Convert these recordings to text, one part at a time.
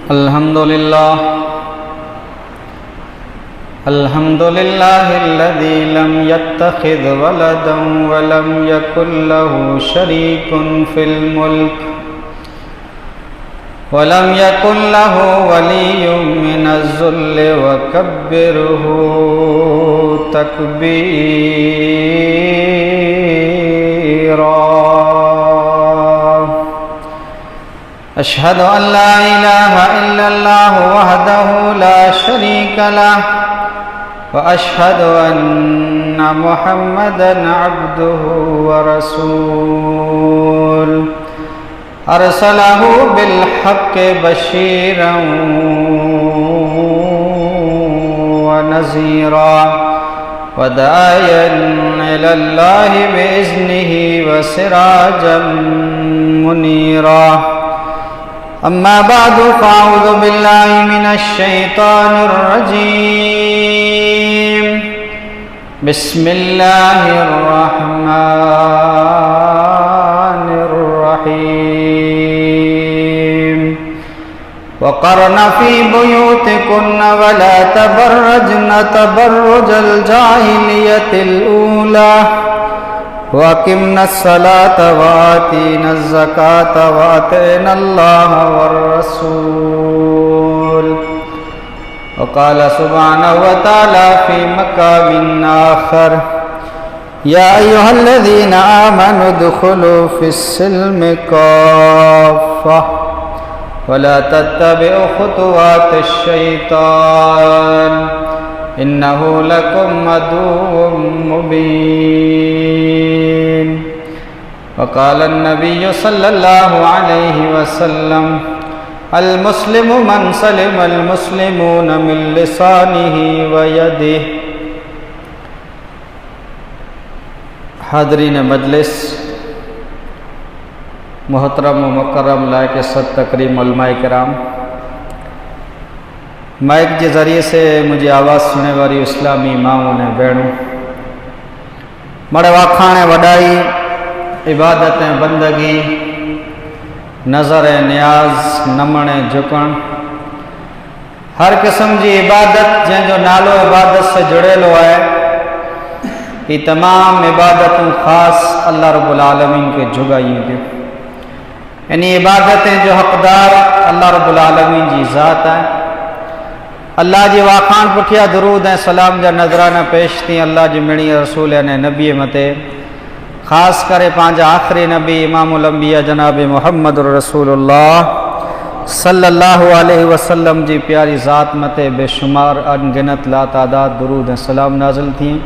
الحمد لله الذي لم يتخذ ولدا ولم يكن له شريك في الملك ولم يكن له ولي من الذل وكبره تكبيرا. أشهد أن لا إله إلا الله وحده لا شريك له وأشهد أن محمدا عبده ورسوله أرسله بالحق بشيرا ونذيرا وداعيا إلى الله بإذنه وسراجا منيرا. أما بعد فأعوذ بالله من الشيطان الرجيم. بسم الله الرحمن الرحيم. وقرن في بيوتكن ولا تبرجن تبرج الجاهلية الأولى وأقمنا الصلاة وآتينا الزكاة وأطعنا الله والرسول. وقال سبحانه وتعالى في مقام آخر: يا أيها الذين آمنوا ادخلوا في السلم كافة ولا تتبعوا خطوات الشيطان إنه لكم عدو مبين. وقال النبي صلى الله عليه وسلم: المسلم من سلم المسلمون من لسانه ويده. حاضرین مجلس، محترم و مکرم لائق صد تکریم علماء کرام، مائک کے ذریعے سے مجھے آواز سننے والی اسلامی ماؤں نے بہنوں، مڑے واکھاں وڈائی، عبادت بندگی، نظر نیاز، نمن جھکن، ہر قسم کی عبادت جن جو نالو عبادت سے جڑیلو ہے، یہ تمام عبادتوں خاص اللہ رب العالمین کے جھگائیں گے. یعنی عبادتیں جو حقدار اللہ رب العالمین جی ذات ہے. اللہ جی واخان پٹھیا درود ہیں سلام جا نظرانہ پیش تھی اللہ جی مڑی رسول نے نبی متے، خاص کرے پانچ آخری نبی امام الانبیاء جناب محمد رسول اللہ صلی اللہ علیہ وسلم جی پیاری ذات متے بے شمار ان گنت لا تعداد درود ہیں سلام نازل تھیں.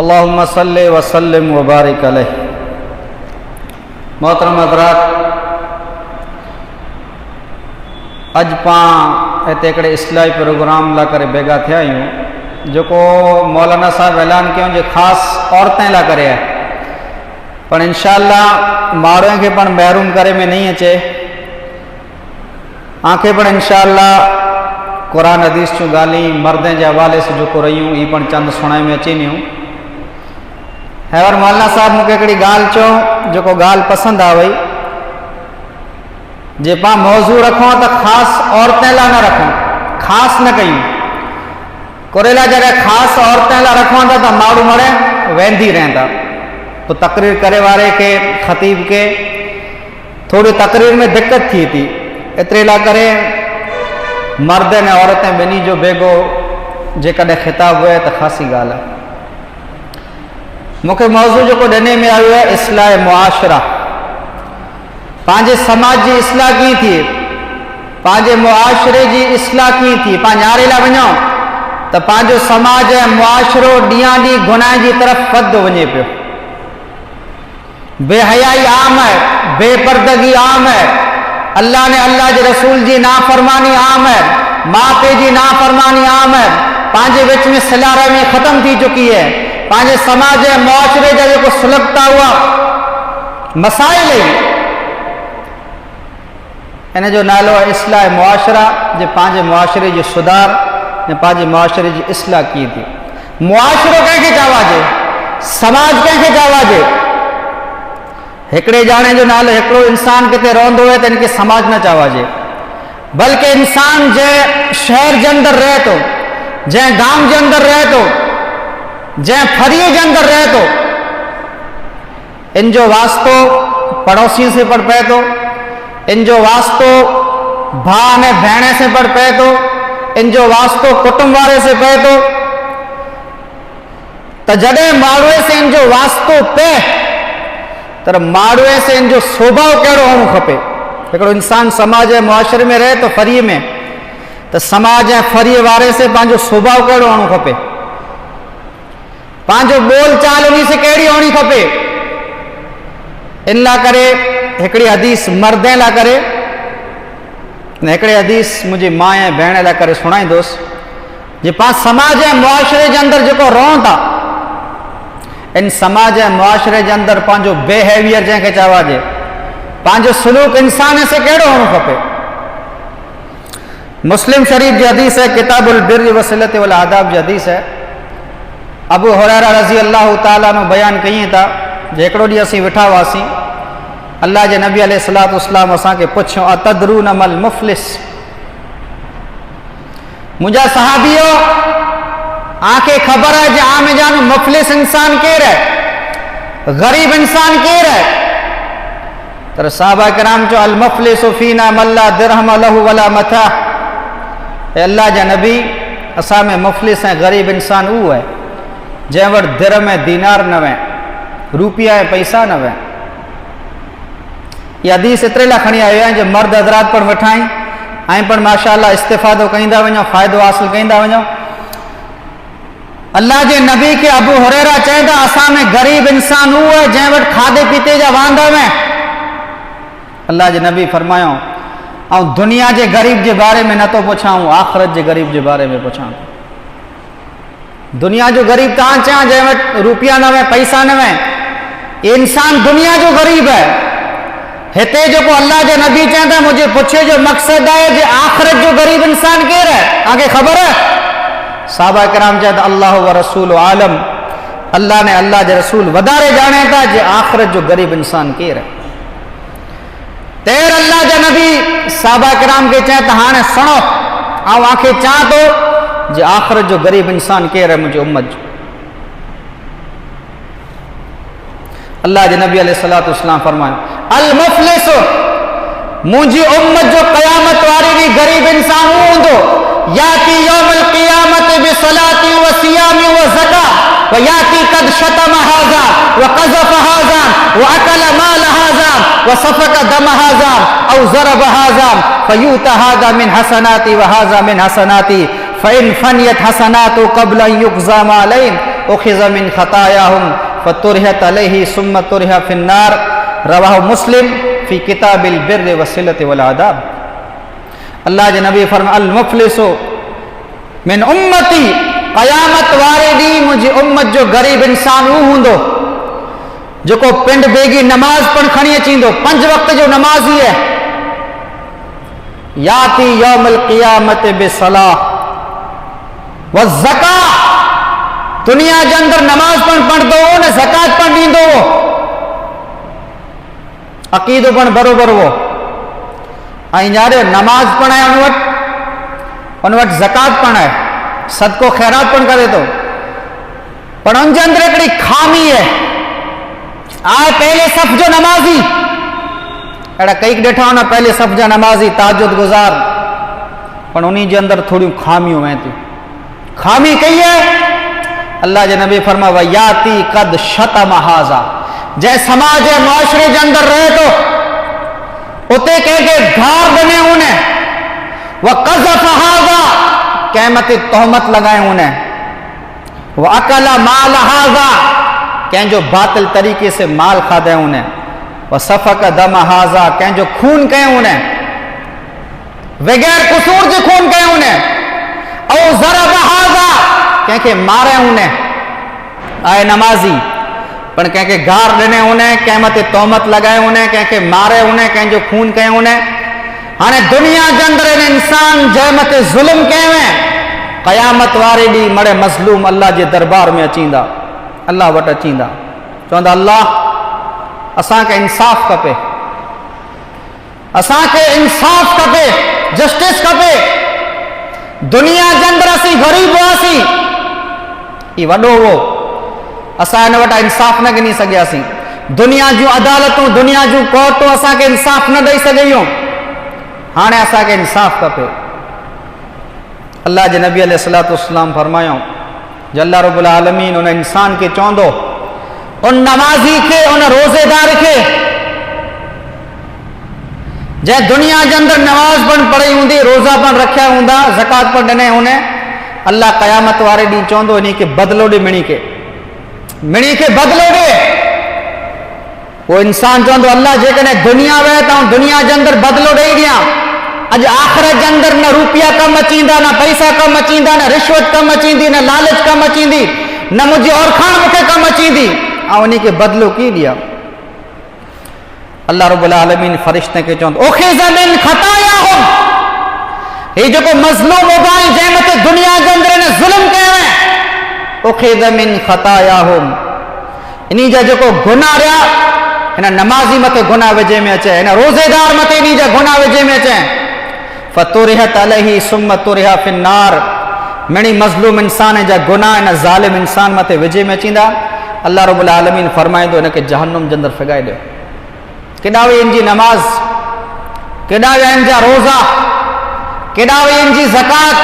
اللہم صلی وسلم وبارک علیہ. محترم حضرات، اج پاں ایتھے اصلاحی پروگرام لا کرے بیگا تھیا ہوں جو کو مولانا صاحب اعلان کیوں جو خاص عورتیں لا کرے ہے، پر انشاءاللہ مارویں کے پن محروم کرے میں نہیں اچے آنکھیں پر انشاءاللہ قرآن حدیث چوں گالی مردیں جے حوالے سے جو کو رہی ہوں یہ پن چند سنائے میں اچی نہیں ہوں ہے. اور مولانا صاحب مجھے کڑی گال چو جو کو گال پسند آوئی جے پاں موضوع رکھوں تو خاص عورتیں لا نہ رکھوں، خاص نہ کہیں کوریلا جگہ خاص عورتیں لا رکھوں تو ماڑو مڑے ویندی رہندا تو تقریر کرے والے کے خطیب کے تھوڑی تقریر میں دقت تھی اترے لا کرے مرد نے عورتیں بنی جو بیگو جے کڈے خطاب ہوئے تو خاصی گال ہے. مکھے موضوع جو کو ڈنے میں آئے ہے اصلاح معاشرہ. پانچے سماج جی اصلاح کی تھی، پانچے معاشرے جی اصلاح کی تھی. پانچارے لا بنو تو پانچو سماج ہے معاشرو ڈیاں ڈی گناہ جی طرف ود ونے پہ. بے حیائی عام ہے، بے پردگی عام ہے، اللہ نے اللہ جی رسول جی نافرمانی عام ہے، ماں پے جی نافرمانی عام ہے. پانچے وچ میں صلاح رحمی ختم تھی چکی ہے. پانچے سماج ہے معاشرے جا جو کو سلگتا ہوا مسائل ہے انہیں جو نالو اصلاح معاشرہ جو پانچے معاشرے جو سدھار نے پانچے معاشرے جو اصلاح کی تھی. معاشرو کہیں کے چاہوا جے، سماج کہیں کے چاہوا جے. ہکڑے جانے جو نالو ہکڑو انسان کتے روندو ہے تو ان کے سماج نہ چاہوا جے. बल्कि इंसान जंहिं शहर जे अंदर रहे तो, जंहिं गांव जे अंदर रहे तो, जंहिं फरीअ जे अंदर रहे तो, इन जो वास्तो पड़ोसियों से पड़ पए तो, इन जो वास्तो भाउ ने भेण से पड़ पए तो, इन जो वास्तो कुटुंब वारे से पए तो, त जॾहिं माण्हूअ से इन जो वास्तो पए त माण्हूअ से इन जो स्वभाव कहिड़ो हुअणु खपे। हिकिड़ो इंसान समाज ऐं मुआशरे में रहे तो फरीअ में, त समाज ऐं फरीअ वारे से पंहिंजो स्वभाव कहिड़ो हुअणु खपे, पंहिंजो बोल चाल उन्ही से कहिड़ी हुअणी खपे। इन लाइ करे हिकिड़ी हदीस मर्दनि लाइ करे, हिकिड़ी हदीस मुंहिंजी माउ ऐं भेण लाइ करे सुणाईंदुसि, जे पाण समाज ऐं मुआशरे जे अंदरि जेको रहूं था, इन समाज ऐं मुआशरे जे अंदरि पंहिंजो बिहेवियर जंहिंखे चवाइजे, पंहिंजो सलूक इंसान से कहिड़ो हुअणु खपे। मुस्लिम शरीफ जी हदीस है, किताबुल बिर्र वसिलत वल आदाब जी हदीस है। अबू हुरैरा रज़ी अल्लाह ताला अन्हु बयान कई था, जे हिकिड़ो ॾींहुं असीं वेठा हुआसीं, अल्लाह जे नबी अलैहिस्सलातु वस्सलाम असांखे पुछियो, अतदरून मल मुफ़लिस, मुंहिंजा सहाबियो आंखे ख़बर है जे आम जान मुफ़लिस इंसान केर है, गरीब इंसान केर है। तर साहबा किराम चो अल मुफ़लिसु फीना मल्ला दिरहम लहु वला मथा, अल्लाह जा नबी असां में मुफ़लिस ऐं गरीब इंसान उहो है जंहिं वटि दिरहम ऐं दीनार न वए, रुपया ऐं पैसा न वए। ये हदीस एतिरे लाइ खणी आयो आहियां जो मर्द हज़रात पण वेठा आहिनि ऐं पण माशाअल्लाह इस्तिफ़ादो कंदा वञो, फ़ाइदो हासिल कंदा वञो। अल्लाह जे नबी के अबू हुरैरा चवनि था, असां में गरीब इंसान उहो है जंहिं वटि खाधे पीते जा वांदा में। अल्लाह जे नबी फरमायो, ऐं दुनिया जे गरीब जे बारे में नथो पुछां, आख़िरत जे गरीब जे बारे में पुछां। दुनिया जो गरीब तव्हां चवां जंहिं वटि रुपया न वए, पैसा न वए, ये इंसान दुनिया जो गरीब है। हिते जेको अल्लाह जे नबी चवनि था, मुंहिंजे पुछे जो मक़सदु आहे जे आख़िरत जो गरीब इंसान केर है, तव्हांखे ख़बर है? साहबा किराम चवनि था, अल्लाह व रसूल आलम, अल्लाह ने अल्लाह जे रसूल वधारे ॼाणे था जे आख़िरत जो गरीब इंसान केर है। तेर अल्लाह जा नबी साहबा किराम के चवनि था, हाणे सुनो, ऐं आंखे चवां थो जे आख़िरत जो गरीब इंसान केर है मुंहिंजी उम्मत जो। अल्लाह जे नबी अलैहिस्सलातु वस्सलाम फरमायो, अल मुफ़लिस, मुंहिंजी उम्मत जो क़यामत वारे ॾींहुं गरीब इंसान उहो हूंदो, याती यौमल क़ियामत बिसलाती व सियामी व ज़का व याती क़द शतम हाज़ा व क़ज़फ़ हाज़ा व अकल माल हाज़ा व सफ़क दम हाज़ा औ ज़रब हाज़ा फयूता हाज़ा मिन हसनाती व हाज़ा मिन हसनाती फ़इन फ़नियत हसनातु क़ब्ल अन युक़ज़ा मा अलैहिम उख़िज़ मिन ख़तायाहुम फ़तुरहियत अलैहि सुम्मा तुरहिया फ़िन्नार। रवाहु मुस्लिम फ़ी किताबिल बिर्र वसिलत वल आदाब। अल्लाह जे नबी फरमाया, अल मुफ़लिसु मिन उम्मती, क़यामत वारे ॾींहुं मुंहिंजी उम्मत जो गरीब इंसान उहो हूंदो जेको पिंड बेगी नमाज पण खणी अचींदो, 5 वक़्त जो नमाज़ी है। याती यौमल क़ियामत बिसलाह व ज़का, दुनिया जे अंदरि नमाज पण पढ़ंदो हो न ज़कात पण ॾींदो हो, अक़ीदो पण बरोबरु हो, ऐं यार नमाज पण आहे उन वटि ज़कात पण आहे, सदको ख़ैरात पण करे थो, पर उन जे अंदरि हिकिड़ी खामी है। आए पहले सफ़ जो नमाज़ी, अहिड़ा कई ॾिठा हुन पहले सफ़ जा नमाज़ी ताजुद गुज़ार, पर उन्हीं जे अंदरि थोड़ियूं खामियूं आहिनि थियूं। खामी कई है, अल्लाह जे नबी फरमाया, वयाती क़द शतम हाज़ा, जंहिं समाज ऐं मुआशरे जे अंदरि रहे थो उते कंहिंखे घार ॾिने उन, व क़ज़फ़ हाज़ा, कंहिं मथे तोहमत लॻाए उन, व अकल माल हाज़ा, कंहिंजो बातिल तरीक़े से माल खाधे उन, व सफ़क दम हाज़ा, कंहिंजो खून कयो उन, बग़ैर कसूर जे खून कयो उन, औ ज़रब हाज़ा, कंहिंखे मारे उन, आहे नमाज़ी पर कंहिंखे घार ॾिने उन, कंहिं मथे तोहमत लॻाए उन, कंहिंखे मारे उन, कंहिंजो खून कयो उन। हाणे दुनिया जे अंदरि इंसान जंहिं मथे ज़ुल्म कयो आहे, क़यामत वारे ॾींहुं मड़े मज़लूम अल्लाह जे दरबार में अचींदा, अल्लाह वटि अचींदा, चवंदा, अल्लाह असांखे इंसाफ़ खपे, असांखे इंसाफ़ खपे, जस्टिस खपे। दुनिया जे अंदर असीं ग़रीब हुआसीं, ई वॾो हो, असां हिन वटां इंसाफ़ न गिनी सघियासीं। दुनिया जूं अदालतूं, दुनिया जूं कोर्टूं असांखे इंसाफ़ न ॾेई सघियूं। हाणे असांखे इंसाफ़ खपे। अल्लाह जे नबी अलैहिस्सलातु वस्सलाम फरमायो, जो अल्लाह रब्बुल आलमीन उन इंसान खे चवंदो, उन नमाज़ी खे, उन रोज़ेदार खे जंहिं दुनिया जे अंदर नमाज़ पण पढ़ी हूंदी, रोज़ा पण रखिया हूंदा, ज़कात पण ॾिने हुने, अल्लाह क़यामत वारे ॾींहुं चवंदो इन खे बदिलो ॾे, मिणी खे बदिलो ॾे। वो इंसान चवंदो, अल्लाह जेकॾहिं दुनिया वहे त दुनिया जे अंदर बदिलो ॾेई ॾियां, अॼु आख़िरत जे अंदर न रुपया कमु अचींदा, न पैसा कमु अचींदा, न रिश्वत कमु अचींदी, न लालच कमु अचींदी, न मुंहिंजी औरखाण मूंखे कमु अचींदी, ऐं इन खे बदिलो कीअं ॾियां? अल्लाह रब्बुल आलमीन फ़रिश्ते खे चवंदो, उख़िज़ मिन ख़तायाहुम, हे जेको मज़लूम होगा जंहिं मथे दुनिया जे अंदर हिन ज़ुल्म कयो आहे, उख़िज़ मिन ख़तायाहुम, इन्ही जा जेको गुनाह रहिया, हिन नमाज़ी मथे गुनाह विझे में अचे, हिन रोज़ेदार मथे इन्ही जा गुनाह विझे में अचे। फ़तुरिहत अलैहि सुम्म तुरिहा फिन्नार, मिणी मज़लूम इंसान जा गुनाह हिन ज़ालिम इंसान मथे विझे में अचींदा। अल्लाह रब्बुल आलमीन फरमाईंदो, हिनखे जहन्नुम जे अंदर फिगाए ॾियो। केॾा वई इन जी नमाज़, केॾा विया इन जा रोज़ा, केॾा वई इन जी ज़कात,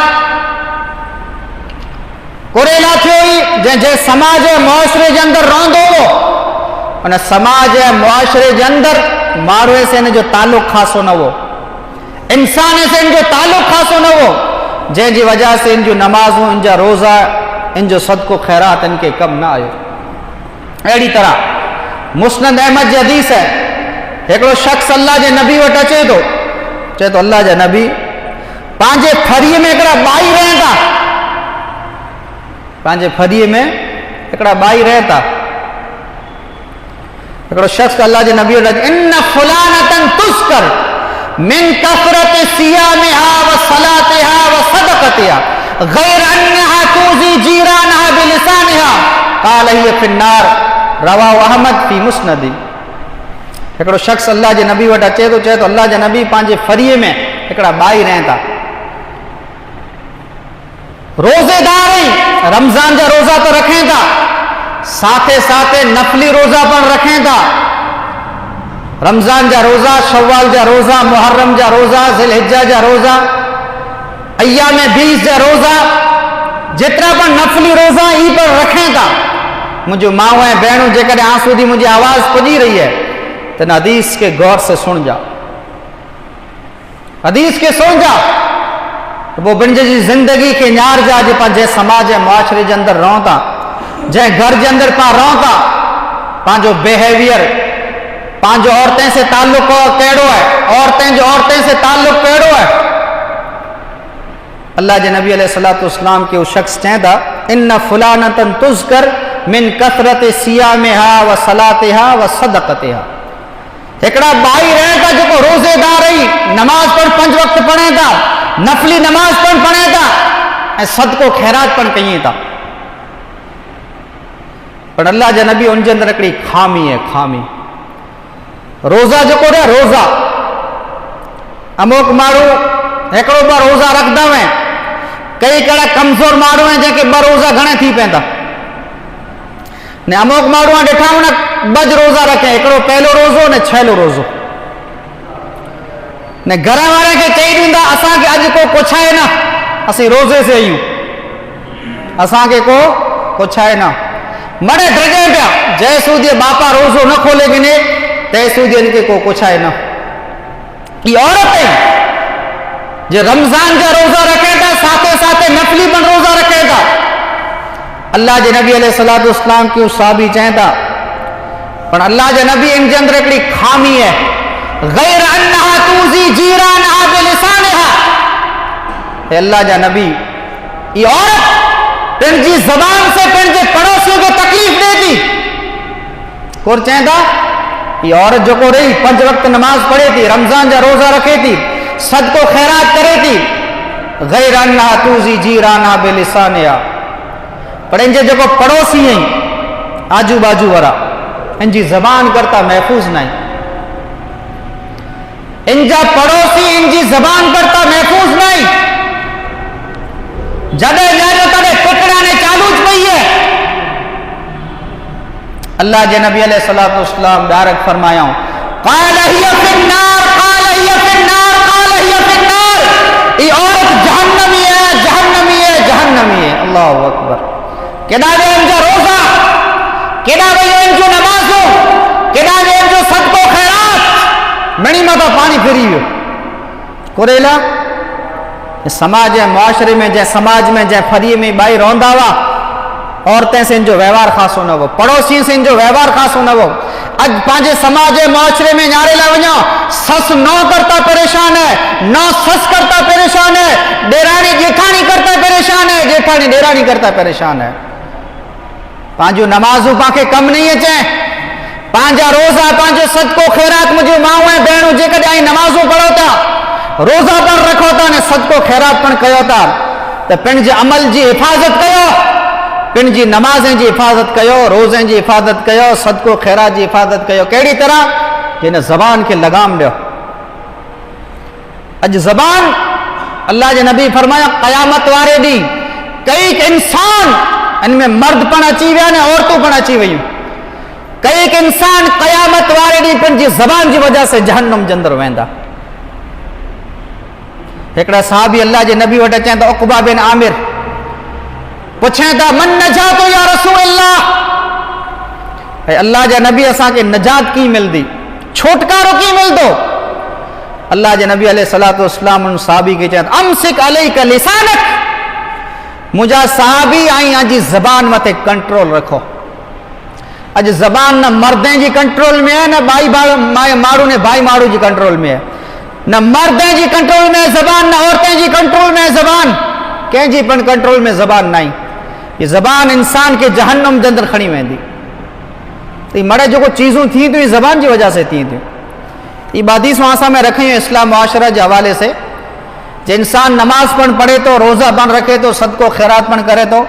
कुरेला थियो ई जंहिं समाज ऐं मुआशरे जे अंदर रहंदो हो, उन समाज ऐं मुआशरे जे अंदर माण्हूअ से हिन जो तालुक़ ख़ासो न हो, इंसान से इन जो ताल्लुक़ ख़ासो न हो, जंहिंजी वजह से इन जूं नमाज़ूं, इन जा रोज़ा, इन जो सदको ख़ैरात इनके कम न आयो। अहिड़ी तरह मुस्नद अहमद जी हदीस है, हिकिड़ो शख़्स अल्लाह जे नबी वटि अचे थो, चए थो, अल्लाह जा नबी, पंहिंजे फरीअ में हिकिड़ा ॿाई रहनि था, पंहिंजे फरीअ में हिकिड़ा ॿाई रहनि था। हिकिड़ो शख़्स अल्लाह जे नबी वटि अचे, इन फुलानतन तुज़कर मिन कसरत सियामिहा व सलातिहा व सदक़तिहा गैर अन्नहा तुज़ी जीरानहा बिलिसानिहा क़ाल हिय फिन्नार, रवाहु अहमद फी मुस्नदी। हिकिड़ो शख़्स अल्लाह जे नबी वटि अचे थो, चए थो, अल्लाह जे नबी, पंहिंजे फरीअ में हिकिड़ा ॿाई रहनि था, रोज़ेदार आहिनि, रमज़ान जा रोज़ा तो रखें था, साथे साथे नफ़ली रोज़ा पण रखें था, रमज़ान जा रोज़ा, शव्वाल जा रोज़ा, मुहर्रम जा रोज़ा, ज़िलहिज्जा जा रोज़ा, अय्याम 20 जा रोज़ा, जेतिरा पण नफ़ली रोज़ा ई पर रखें था। मुंहिंजो माउ ऐं भेणूं, जेकॾहिं आं सूदी मुंहिंजी आवाज़ पुॼी रही है तो इन हदीस के गौर से सुन जा, हदीस के सुन जा, वो पंहिंजे जी ज़िंदगी के न्यार जा, जे पंहिंजे समाज ऐं मुआशरे जे अंदर रहूं था, जंहिं घर जे अंदर पाण रहूं था, पंहिंजो बिहेवियर, पंहिंजो औरतें से ताल्लुक़ कहिड़ो है, औरतें से ताल्लुक़ कहिड़ो है। अल्लाह जे नबी अलैहिस्सलातु वस्सलाम के उस शख्स चए था, इन फुलानतन तुज़कर मिन कसरत सियामिहा व सलातिहा व सदक़तिहा, हिकिड़ा ॿाई रहनि था जेको रोज़ेदार रही, नमाज़ पण 5 वक़्त पढ़े था, नफ़ली नमाज़ पण पढ़े था, ऐं सदको ख़ैरात पण कयूं था। पर अल्लाह जे नबी, उन जे अंदर हिकिड़ी खामी है, खामी। रोज़ा जेको रहे, रोज़ा अमुक माण्हू हिकिड़ो 2 रोज़ा रखंदा आहिनि, कई कहिड़ा कमज़ोर माण्हू आहिनि जंहिंखे 2 रोज़ा घणे थी पवंदा, ने अमुक माण्हू ॾिठा हुन 2 रोज़ा रखे, हिकिड़ो पहलो रोज़ो ने 6 रोज़ो, ने घर वारे खे चई ॾींदा, असांखे अॼु को पुछाए न, असीं रोज़े से आहियूं, असांखे को पुछाए न, मरे ड्रगे पिया, जंहिं सूदी बापा रोज़ो न खोले गिने तंहिं सूदी इनखे को पुछाए न। ई औरत जो रमज़ान जा रोज़ा रखे था, साथे साथे नफ़ली पण रोज़ा रखे था। अल्लाह जे नबी अलैहिस्सलातु वस्सलाम की साहबी चए था, पर अल्लाह जे नबी, इन जे अंदर हिकिड़ी खामी है, गैर अन्नहा तुज़ी जीरानहा बिलिसानिहा, हे अल्लाह जा नबी, ये औरत पंहिंजी ज़बान से पंहिंजे पड़ोसियों को तकलीफ़ दे थी। और चए था, ये औरत जेको रही 5 वक़्त नमाज पढ़े थी, रमज़ान जा रोज़ा रखे थी, सदको ख़ैरात करे थी, गैर अन्नहा तुज़ी जीरानहा बिलिसानिहा, पर इन जे जेको पड़ोसी आहिनि, आजू बाजू वारा, इन जी ज़बान करता महफूज़ न आहिनि, इन जा पड़ोसी इन जी ज़बान करता महफूज़ अल्लाह जे नबी अलैहिस्सलातु वस्सलाम डायरेक्ट फरमाया क़ाल हिय फिन्नार क़ाल हिय फिन्नार क़ाल हिय फिन्नार, ये औरत जहन्नमी है जहन्नमी है जहन्नमी है। अल्लाहु अकबर। केड़ा वे इनजा रोजा, केड़ा वे इनजो नमाजो, केड़ा वे इनजो सदको खैरात, मणी माता पानी फिरी वियो। कोरेला समाज है मुआशरे में जै समाज में जै फरी में बाई रोंदा हुआ औरतें से इनजो व्यवहार खासो न हो, पड़ोसी से इनजो व्यवहार खासो न हो। अज पांचे समाज है मुआशरे में नारे ला वञो सस नौ करता परेशान है, नौ सस करता परेशान है, डेरानी जेठानी करता परेशान है, जेठानी डेरानी करता परेशान है। पांजो नमाजू पाके कम नहीं अचे, पांजा रोजा पांजो सदको खैरात मुझे माऊ ऐं भेणू जेकॾहिं आई नमाजू पढ़ो था, रोजा पण रखो था ने सदको खैरात पण कयो था, त पिण जे अमल जी हिफ़ाज़त कयो, पिण जी नमाज़ें जी हिफ़ाज़त कयो, रोज़ें जी हिफ़ाज़त कयो, सदको खैरात जी हिफ़ाज़त कयो। कहिड़ी तरह जिन ज़बान खे लगाम ॾियो। अॼु ज़बान अल्लाह जे नबी फरमाया क़यामत वारे ॾींहुं कई इंसान इनमें मर्द पण अची विया ने औरतूं पण अची वयूं। कई इंसान क़यामत वारे ॾींहुं पिण जी ज़बान जी वजह से जहन्नम जे अंदरि वेंदा। हिकिड़ा सहाबी अल्लाह जे नबी वटि अचनि त उक़बा बिन आमिर पुछे था मन नजात या रसूल अल्लाह, अल्लाह जा नबी असांखे नजात की मिलदी, छुटकारो की मिलदो? अल्लाह जे नबी अलैहिस्सलातु वस्सलाम उन सहाबी खे चवनि अमसिक अलैका लिसानक, मुंहिंजा सहाबी आई जी ज़बान मथे कंट्रोल रखो। अॼु ज़बान न मर्दनि जी कंट्रोल में है, न भाई माण्हू ने भाई माण्हू जी कंट्रोल में है, न मर्दनि जी कंट्रोल में ज़बान, न औरतें जी कंट्रोल में ज़बान, कंहिंजी पण कंट्रोल में ज़बान नहीं। ये ज़बान इंसान के जहन्नम जे अंदरि खणी वेंदी। तो मड़े जो चीज़ूं थी थियूं ज़बान की वजह से थी थियूं। ये हदीसूं असां में रखियूं इस्लाम मुआशरा के हवाले से, जे इंसान नमाज पण पढ़े तो, रोज़ा पण रखे तो, सदको खैरात पण करे तो,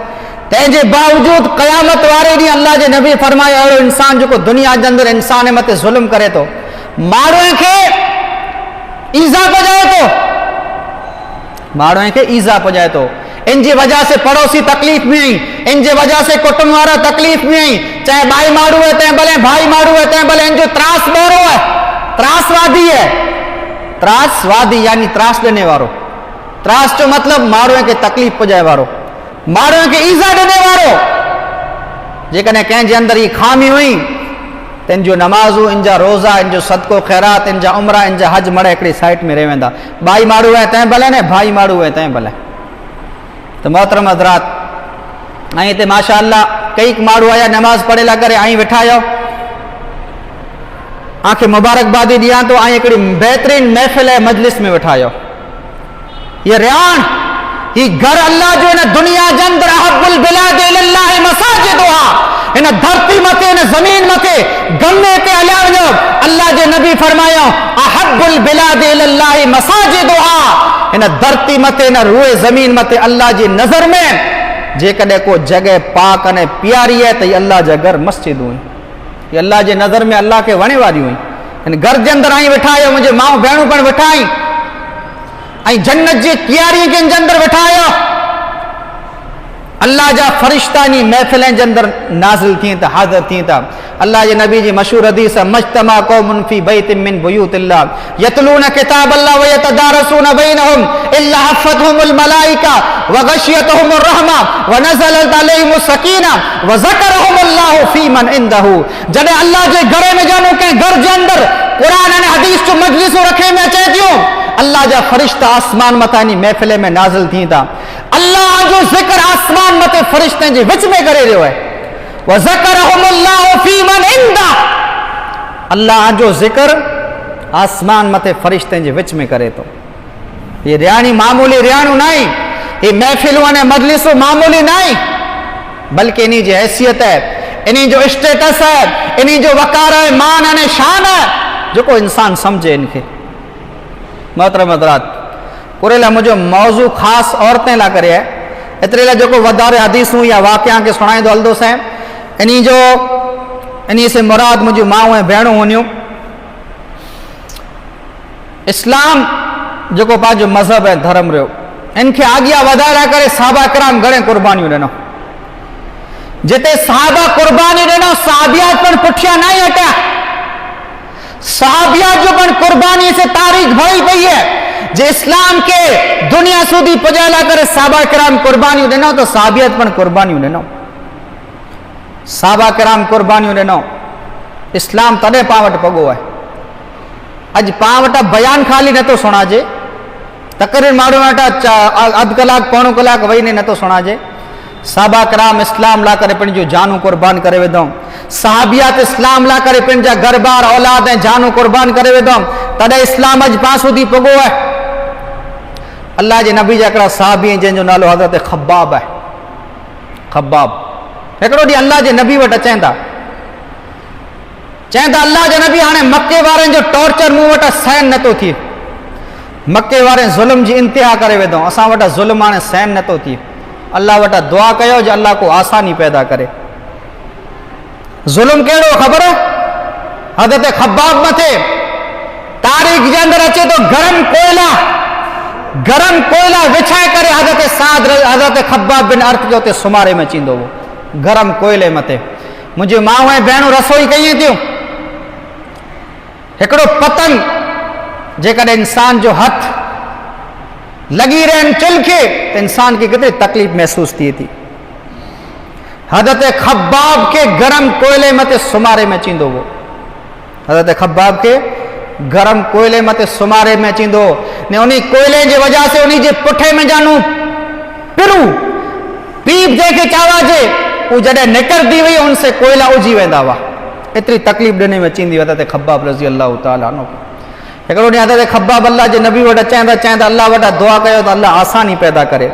तंहिंजे बावजूद क़यामत वारे ॾींहुं अल्लाह जे नबी फरमायो अहिड़ो इंसान जो दुनिया के अंदर इंसान मथे ज़ुल्म करे तो, माण्हू खे ईज़ा पहुचाए तो, माण्हू खे ईज़ा पहुचाए तो, इनकी वजह से पड़ोसी तकलीफ में आई, इनकी वजह से कुटुंब वारा तकलीफ में आई, चाहे भाई मारू है तंहिं भले भाई मारू है तंहिं भले इनजो त्रास बोरो है, त्रासवादी है, त्रासवादी यानी त्रास देने वारो। त्रास जो मतलब माण्हू खे तकलीफ पहुचाए वारो, माण्हू खे ईज़ा देने वारो। जेकॾहिं कंहिंजे अंदरि ई खामी हुई त इनजो नमाज़ू, इनजा रोज़ा, इनजो सदको खैरात, इनजा उमरा, इनजा हज मड़े हिकिड़ी साइड में रही वेंदा। भाई मारू है तंहिं भले ने भाई मारू है तंहिं भले। तो मोहतरम हज़रात, ऐं हिते माशाअल्लाह कई माण्हू आया नमाज़ पढ़ेला करे आई वेठा आहियो, आंखे मुबारकबादी ॾियां तो आई हिकिड़ी बेहतरीन महफ़िल ऐं मजलिस में वेठा आहियो। ये रियान ही घर अल्लाह जो इन दुनिया जे अंदरि अहब्बुल बिलाद इलल्लाह मसाजिदुहा, इन धरती मथे इन ज़मीन मथे गमे ते हलिया वञो। अल्लाह जे नबी फरमायो अहब्बुल बिलाद इलल्लाह मसाजिदुहा, इन धरती मथे इन रूए ज़मीन मथे अल्लाह जी नज़र में जेकॾहिं को जगह पाक अने प्यारी है तो ये अल्लाह जा घर मस्जिद हुई, ये अल्लाह जे नज़र में अल्लाह के वणे वारी हुई। इन घर जे अंदरि आई वेठा आहियो, मुंहिंजे माउ भेणूं पण वेठा आई, ऐं जन्नत जी प्यारी के अंदर वेठा आहियो। अल्लाह जा फरिश्ता नी महफिलें जे अंदर नाज़िल थी त हाज़िर थी था। अल्लाह जे नबी जी मशहूर हदीस मज्तमा कौमुन फी बैतिन मिन बुयूतिल्लाह यतलून किताबल्लाह व यतदारसून बैनहुम इल्ला हफ़तहुमुल मलाइका व गशियतहुमुर रहमा व नज़लत अलैहिमुस सकीना व ज़करहुमुल्लाहु फी मन इंदहु। जॾहिं अल्लाह जे घर में ॼाणो के घर जे अंदर कुरान अने हदीस जो मजलिसूं रखे में अचे थियूं, अल्लाह जा फरिश्ता आसमान मथा नी महफिल में नाज़िल थी था। अल्लाह जो ज़िक्र आसमान मथे फरिश्तनि जे विच में करे रहियो आहे। व ज़करहुमुल्लाहु फी मन इंदा, अल्लाह जो ज़िक्र आसमान मथे फरिश्तनि जे विच में करे तो। ये रियाणी मामूली रियाणू नहीं, ये महफिलूं अने मजलिसूं मामूली नहीं, बल्कि इन्हीं जी हैसियत है, इन्हीं जो स्टेटस है, इन्हीं जो वकार है, मान अने शान है, जो को इंसान समझे इनके। मोहतरम हज़रात, कुरेला मुझे मौजू खास औरतें ला करे है, एतरे ला जो को वधारे हदीसूं या वाक़या के सुनाईंदो हलदो से, इन्हीं से मुराद मुझे माऊं ऐं भेणूं हुनियूं। इस्लाम जो को पंहिंजो मज़हब है, धर्म रहियो, इनके आॻियां वधाइण करे सहाबा किराम घणे कुर्बानियूं ॾिनो। जिते साहबा कुर्बानी ॾिनो, साहबियात पण पुठियां न हटिया। साहबियात जो पण कुर्बानी से तारीख भरी पई है। जे इस्लाम के दुनिया सुधी पुॼाइण करे साहबा किराम कुर्बानियूं ॾिनो, तो साहबियात पण कुर्बानियूं ॾिनो। साहबा किराम कुर्बानियूं ॾिनो, इस्लाम तॾहिं पां वटि पॻो आहे। अॼु पां वटि बयान ख़ाली नथो सुणाजे, तकरीर माण्हू वटि अधु कलाक पौणो कलाक वेही नथो सुणाजे। साहबा किराम इस्लाम लाइ करे पंहिंजूं जानूं कुर्बान करे विधऊं। साहबियात इस्लाम लाइ करे पंहिंजा घर बार औलाद ऐं जानूं कुर्बान करे विधऊं, तॾहिं इस्लाम अॼु पां सुधी पॻो आहे। अल्लाह जे नबी जा हिकिड़ा साहबी जंहिंजो नालो हज़रत ख़ब्बाब आहे। ख़ब्बाब हिकिड़ो ॾींहुं अल्लाह जे नबी वटि अचनि था, चवनि था अल्लाह जे नबी हाणे मके वारनि जो टॉर्चर मूं वटि सहन नथो थिए। मके वारे ज़ुल्म जी इंतिहा करे विधऊं, असां वटि ज़ुल्म हाणे सहन नथो थिए। अल्लाह वटि दुआ कयो जो अल्लाह को आसानी पैदा करे। ज़ुल्म कहिड़ो ख़बर? हज़रत ख़ब्बाब मथे तारीख़ जे अंदरि अचे तो गरम कोयला विछाए करे हज़रत ख़ब्बाब बिन अर्थ खे उते सुमारे में अचींदो हो, गरम कोयले मथे। मुंहिंजी माऊं ऐं भेणूं रसोई कयूं थियूं। हिकिड़ो पतंग जेकॾहिं इंसान जो हथ लगी रहनि चुल्ह खे, त इंसान खे केतिरी तकलीफ़ महसूस थिए थी। हज़रत ख़ब्बाब खे गरम कोयले मथे सुमारे में अचींदो हो। हज़रत ख़ब्बाब खे गरम कोयले मथे सुमारे में अचींदो ने उन कोयले जे वजह से उन जे पुठे में जानू पिरू पीप जंहिंखे चवाजे उहो जॾहिं निकिरंदी हुई उनसे कोयला उजी वेंदा हुआ। एतिरी तकलीफ़ ॾिने में अचींदी हज़रत ख़ब्बाब रज़ी अल्लाह ताला अन्हु। हिकिड़ो ॾींहुं हज़रत ख़ब्बाब अल्लाह जे नबी वटि चवंदा अल्लाह वटि दुआ कयो त अल्लाह आसानी पैदा करे।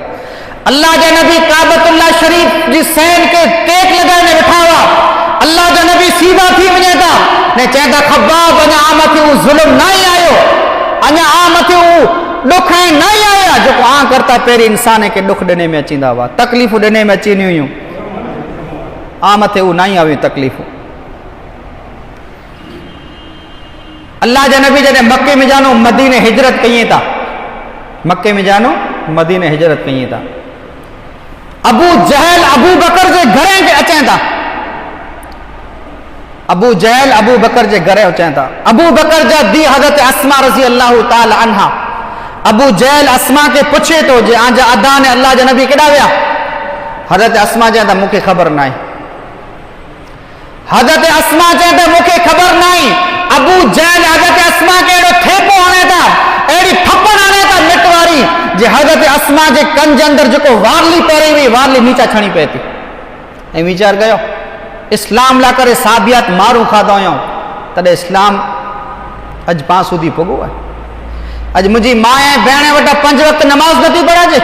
अल्लाह जे नबी काबतुल्लाह शरीफ जी सैन खे टेक लॻाइण वेठा हुआ। अल्लाह जो नबी सीधा थी वञे था ने चवनि था ख़ब्बाब अञा आ मथे उहो ज़ुल्म न ई आयो, अञा आ मथे उहो ॾुख न ई आया जेको आ करता पहिरीं इंसान खे ॾुख ॾिने में अचींदा हुआ, तकलीफ़ूं ॾिने में अचींदियूं हुयूं। आ मथे उहो न ई आयूं तकलीफ़ूं। अल्लाह जे नबी जॾहिं मके में जानो मदीने हिजरत कईं था, मके में जानो मदीने हिजरत कईं था, अबू जहल अबू बकर जे घरे ते अचनि था। अबू जहल अबू बकर जे घरे अचनि था। अबू बकर जा धी हज़रत अस्मा रज़ी अल्लाह ताला अन्हा। अबू जहल अस्मा खे पुछे थो जे आंजा अदा ने अल्लाह जे नबी केॾा विया? हज़रत अस्मा चवनि था मूंखे ख़बर न आहे। हज़रत अस्मा चवनि था मूंखे ख़बर न आहे। अबू जहल हज़रत अस्मा खे अहिड़ो ठेपो हणे था, अहिड़ी थप्पड़ हणे था मिट वारी जे हज़रत अस्मा जे कंज अंदरि जेको वारली पहिरीं हुई वारली नीचा छणी पए थी। ऐं वीचार कयो इस्लाम लाइ करे साबियात मारूं खाधा हुयूं, तॾहिं इस्लाम अॼु पां सुधी पुॻो आहे। अॼु मुंहिंजी माउ ऐं भेण वटि 5 वक़्त नमाज़ नथी पढ़ाइजे।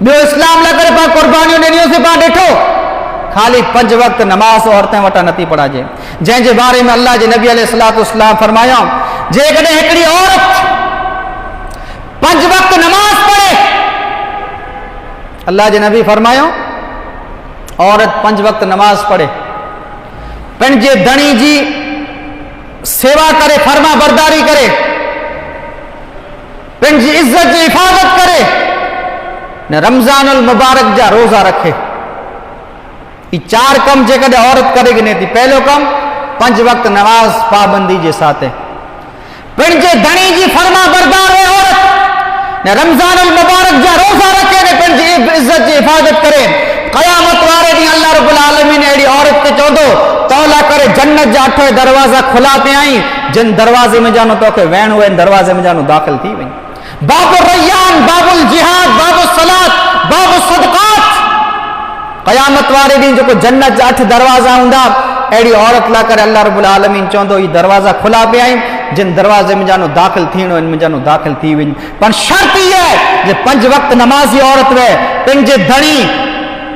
ॿियो इस्लाम लाइ करे पां कुर्बानियूं ॾिनियूंसीं, पां ॾिठो खाली 5 वक़्त नमाज़ औरतें वटां नथी पढ़ाइजे, जंहिंजे बारे में अल्लाह जे नबी अलैहिस्सलाम फरमाया जेकॾहिं हिकिड़ी औरत 5 वक़्त नमाज़ पढ़े, अल्लाह जे नबी फरमायो औरत 5 वक़्त नमाज पढ़े, पंहिंजे धणी जी सेवा करे, फर्मा बरदारी करे, पंहिंजी इज्जत जी हिफ़ाज़त करे ने रमज़ानुल मुबारक जा रोज़ा रखे। ये 4 कम जेकॾहिं औरत करे गिने थी। पहलो कम 5 वक़्त नमाज पाबंदी जे साथ पंहिंजे धणी जी फर्मा बरदार है औरत ने रमज़ानुल मुबारक जा रोज़ा रखे ने पंहिंजी इज्जत जी हिफ़ाज़त करे। क़यामत वारे ॾींहुं अल्लाह रब्बुल आलमीन अहिड़ी औरत खे चवंदो तौला करे जन्नत जा 8 दरवाज़ा खुला पिया आहीं, जिन दरवाज़े में जानो तोखे वेहणो आहे दरवाज़े में जानो दाख़िल थी वञ। बाबुल रैयान, बाबुल जिहाद, बाबुल सलात, बाबुल सदक़ात। क़यामत वारे ॾींहुं जेको जन्नत जा 8 दरवाज़ा हूंदा, अहिड़ी औरत लाइ करे अल्लाह रब्बुल आलमीन चवंदो ही दरवाज़ा खुला पिया आहिनि, जिन दरवाज़े में जानो दाख़िल थियणो आहे, में जानो दाख़िल थी वञ। पर शर्त इहा आहे जे 5 वक़्त नमाज़ी औरत वे, पंहिंजे धणी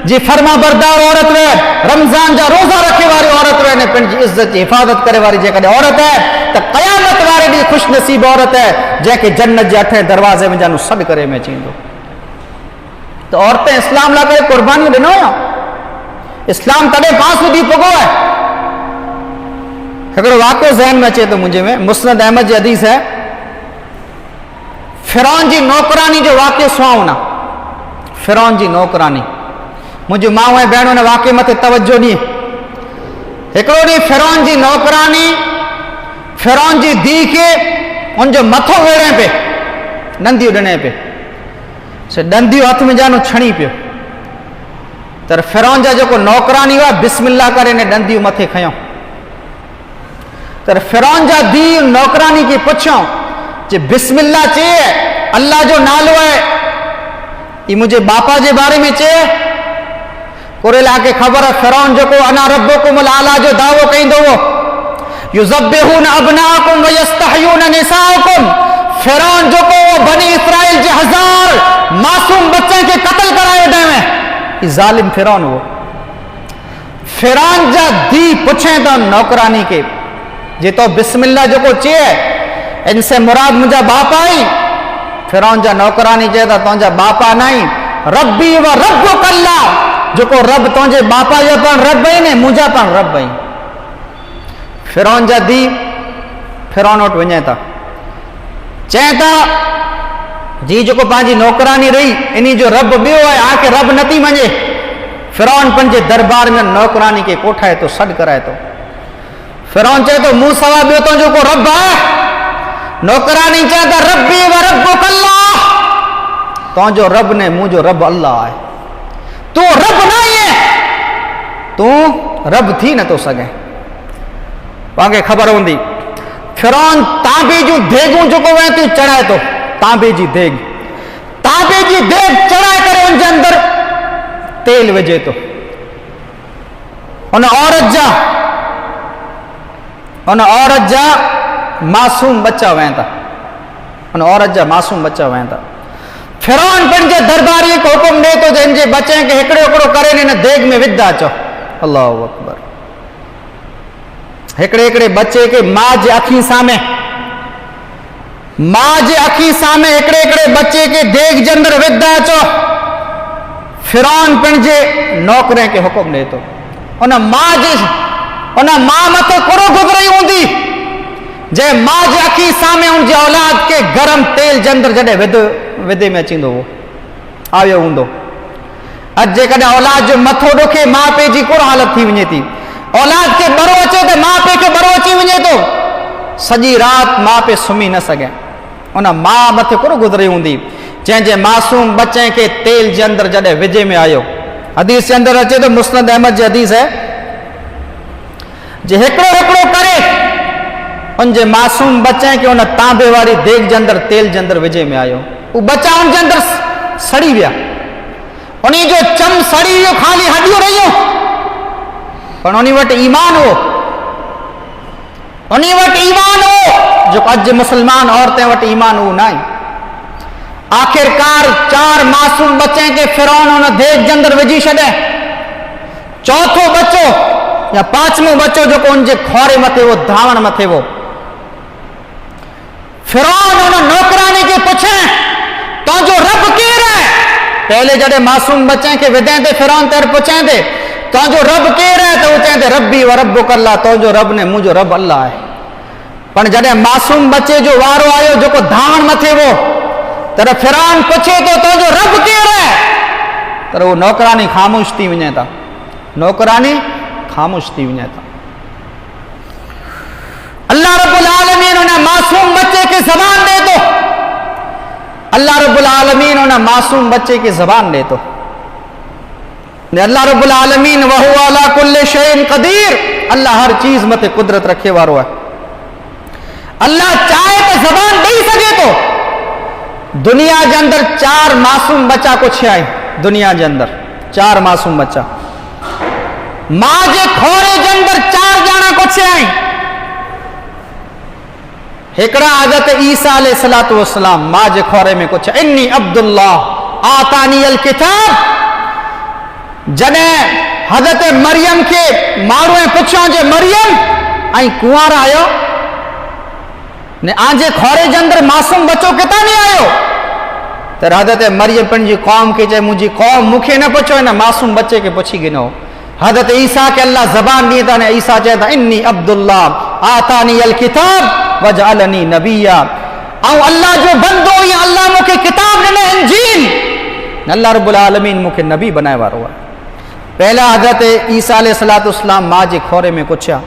जी फर्मा बरदार औरत वे, रमज़ान जा रोज़ा रखे वारी औरत वे ने पंहिंजी इज्जत जी हिफ़ाज़त करे वारी जेकॾहिं औरत है त क़यामत वारे ॾींहुं ख़ुशि नसीब औरत है जंहिंखे जन्नत जे 8 दरवाज़े में जानो सॾु करे में अचींदो। त औरतें इस्लाम लाइ करे कुर्बानियूं ॾिनो या इस्लाम तॾहिं पां सुधी पुॻो आहे। हिकिड़ो वाक़ियो ज़हन में अचे थो मुंहिंजे में, मुस्नद अहमद जी हदीस है, फिरौन जी नौकरानी जो वाक़ियो सुहावना। फिरौन जी नौकरानी मुझे माओ ऐं भेणों ने वाक़े मथे तवज्जो ॾी। हिकिड़ो ॾींहुं फिरौन जी नौकरानी फिरौन जी धीउ खे उनजो मथो वेड़े पे, ॾंदियूं ॾिने पे, से ॾंदियूं हथ में जानो छणी पियो। तर फिरौन जा जेको नौकरानी हुआ बिस्मिल्लाह करे ने ॾंदियूं मथे खयों। तर फिरौन जा धीउ नौकरानी खे पुछियो जे बिस्मिल्लाह चए, अल्लाह जो नालो है, ये मुझे बापा जे बारे में चए। कुरेला के खबर है फिरौन जो को अना रब्बुकुमुल आला जो दावो कईंदो हो, युज़ब्बिहून अबनाकुम व यस्तहयून निसाअकुम। फिरौन जो को बनी इसराइल जे 1000 मासूम बच्चे के कत्ल कराए देवे, ये जालिम फिरौन हो। फिरौन जा धी पूछे तो नौकरानी के जे तो बिस्मिल्लाह जो को चए इनसे मुराद मुझा बापा ही। फिरौन जा नौकरानी चए तो तुझा बापा नहीं, रब्बी व रब्बुकल्लाह, जो को रब तुझे बापा जो पण रब है ने मुझा पण रब है। फिरौन जा धी फिरौन वटि वञे था, चए था जी जो पांजी नौकरानी रही इन्हीं जो रब बियो है आके रब नथी मञे। फिरौन पंहिंजे दरबार में नौकरानी के कोठाए तो सॾु कराए तो। फिरौन चए तो मूं सवा बियो तुंहिंजो को रब है। नौकरानी चए तो रब्बी व रब्बुकल्लाह, तुंहिंजो रब ने मुंहिंजो रब अल्लाह है। तू रब नहीं है, तू रब थी न तो सघे। पांखे ख़बर हूंदी फिरौन तांबे जूं देगूं जेको वे तू चढ़ाए तो, तांबे जी देग चढ़ाए करे उनजे अंदर तेल विझे तो। उन औरत जा मासूम बच्चा वेंदा, उन औरत जा मासूम बच्चा वेंदा। फिरौन पंहिंजे दरबारी को हुकुम ॾे तो जिन जे बच्चे खे हिकिड़ो हिकिड़ो करे हिन देग में विझदा अचो। अल्लाहु अकबर। हिकिड़े हिकिड़े बच्चे के मां जे अखी सामे हिकिड़े हिकिड़े बच्चे के देग जे अंदर विझदा अचो। फिरौन पंहिंजे नौकरे के हुकुम ॾे तो। उन मां मथे कुरो गुज़री हूंदी जे मां जे अखी सामे उनजे औलाद के गरम तेल जे अंदर जॾहिं विधे में अचींदो हो आयो हूंदो। अॼु जेकॾहिं औलाद जो मथो ॾुखे मां पीउ जी कुड़ हालत थी वञे थी। औलाद के बरो अचे तो मां पीउ खे बरो अची वञे तो, सॼी राति मां पीउ सुम्ही न सघे। उन मां मथे कुड़ गुज़री हूंदी जंहिंजे मासूम बच्चे के तेल जे अंदर जॾहिं विझे में आयो। हदीस जे अंदर अचे तो, मुस्नद अहमद जी हदीस है, जे हिकिड़ो हिकिड़ो करे उनजे मासूम बच्चे के उन तांबे वारी देग जे अंदर तेल जे अंदर विझे में आयो। वो बच्चा उनजे अंदर सड़ी विया, उन्हीं जो चम सड़ी वियो, खाली हड्डियूं रहियूं, पर उन्हीं वटि ईमान हो, जो अॼु मुसलमान औरतें वटि ईमान हो नहीं। आखिरकार 4 मासूम बच्चे के फिरौन उन देग जे अंदर विझी छॾे। चौथो बच्चो या 5वां बच्चो जो उनजे खोरे मथे वो धावण मथे वो। फिरौन उन नौकरानी के पूछे तो जो रब केर है। पहले जड़े मासूम बच्चे के विदे थे फिरौन तेरे पूछे थे तो जो रब केर है, तो वो कहते रब्बी व रब्बुकल्लाह, तो जो रब ने मुझो रब अल्लाह है। पर जड़े मासूम बच्चे जो वारो आयो जो को धावण मथे वो, तर फिरौन पूछे तो जो रब केर है, तर वो नौकरानी खामोश थी वञे था। नौकरानी खामोश थी वञे था। अल्लाह रब्बुल आलमीन उन मासूम बच्चे के जबान दे तो, अल्लाह रब्बुल आलमीन उन मासूम बच्चे की जबान दे तो। अल्लाह रब्बुल आलमीन वहु अला कुल्लि शैइन कदीर, अल्लाह हर चीज मते कुदरत रखे वारो है। अल्लाह चाहे तो जबान दे सके तो। दुनिया के अंदर 4 मासूम बच्चा को छे आई, दुनिया के अंदर 4 मासूम बच्चा। मां जे खोरे के अंदर 4 ॼणा को छे आई। हिकड़ा हज़रत ईसा अलैहिस्सलातु वस्सलाम मां जे खोरे में कुछ इन्नी अब्दुल्लाह आतानी अल किताब। जने हज़रत मरियम के माण्हूअ पुछियो जे मरियम आई कुंवार आयो ने आजे खोरे जे अंदर मासूम बच्चो कितां नहीं आयो। तो हज़रत मरियम पंहिंजी कौम के चए मुझी कौम मुखे न पुछो, न मासूम बच्चे के पुछी गिनो। हज़रत ईसा के अल्लाह जबान दी था ने ईसा चए था इन्नी अब्दुल्लाह आतानी अल किताब वजअलनी नबिया। ऐं अल्लाह जो बंदो या अल्लाह मुखे किताब ॾिने इंजील, अल्लाह रब्बुल आलमीन मुखे नबी बनाए वारो है। پہلا حضرت عیسیٰ علیہ السلام ماں جے کھورے میں کچھا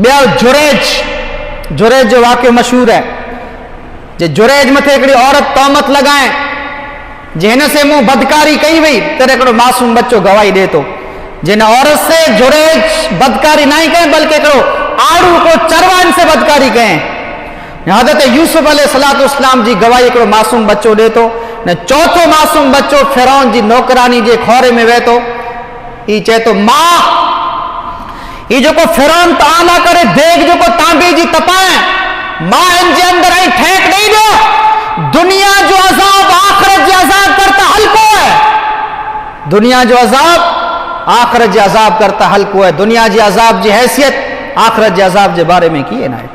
ॿियो जुरैज जो वाक़ियो मशहूर है जे जुरैज मथे हिकिड़ी औरत तहमत लॻाए जे हिन से मूं बदकारी कई वई तॾहिं हिकिड़ो मासूम बच्चो गवाही ॾिए थो जिन औरत से जुरैज बदकारी न कई बल्कि हिकिड़ो आड़ू को चरवान से बदकारी कई हज़रत यूसुफ अलैहिस्सलाम जी गवाही हिकिड़ो मासूम बच्चो ॾिए थो न चौथो मासूम बच्चो फिरौन जी नौकरानी जे खोरे में वेहे थो ई चए थो मां ये जो को फिरौन ताला करे देख जो को तांबे जी तपाए मां इन जे अंदर आई ठेक नहीं दो दुनिया जो अजाब आखिरत जे अजाब करता हल्को है दुनिया जो अजाब आखिरत जे अजाब करता हल्को है दुनिया जी अजाब जी हैसियत आखिरत जे अजाब जे बारे में किए ना है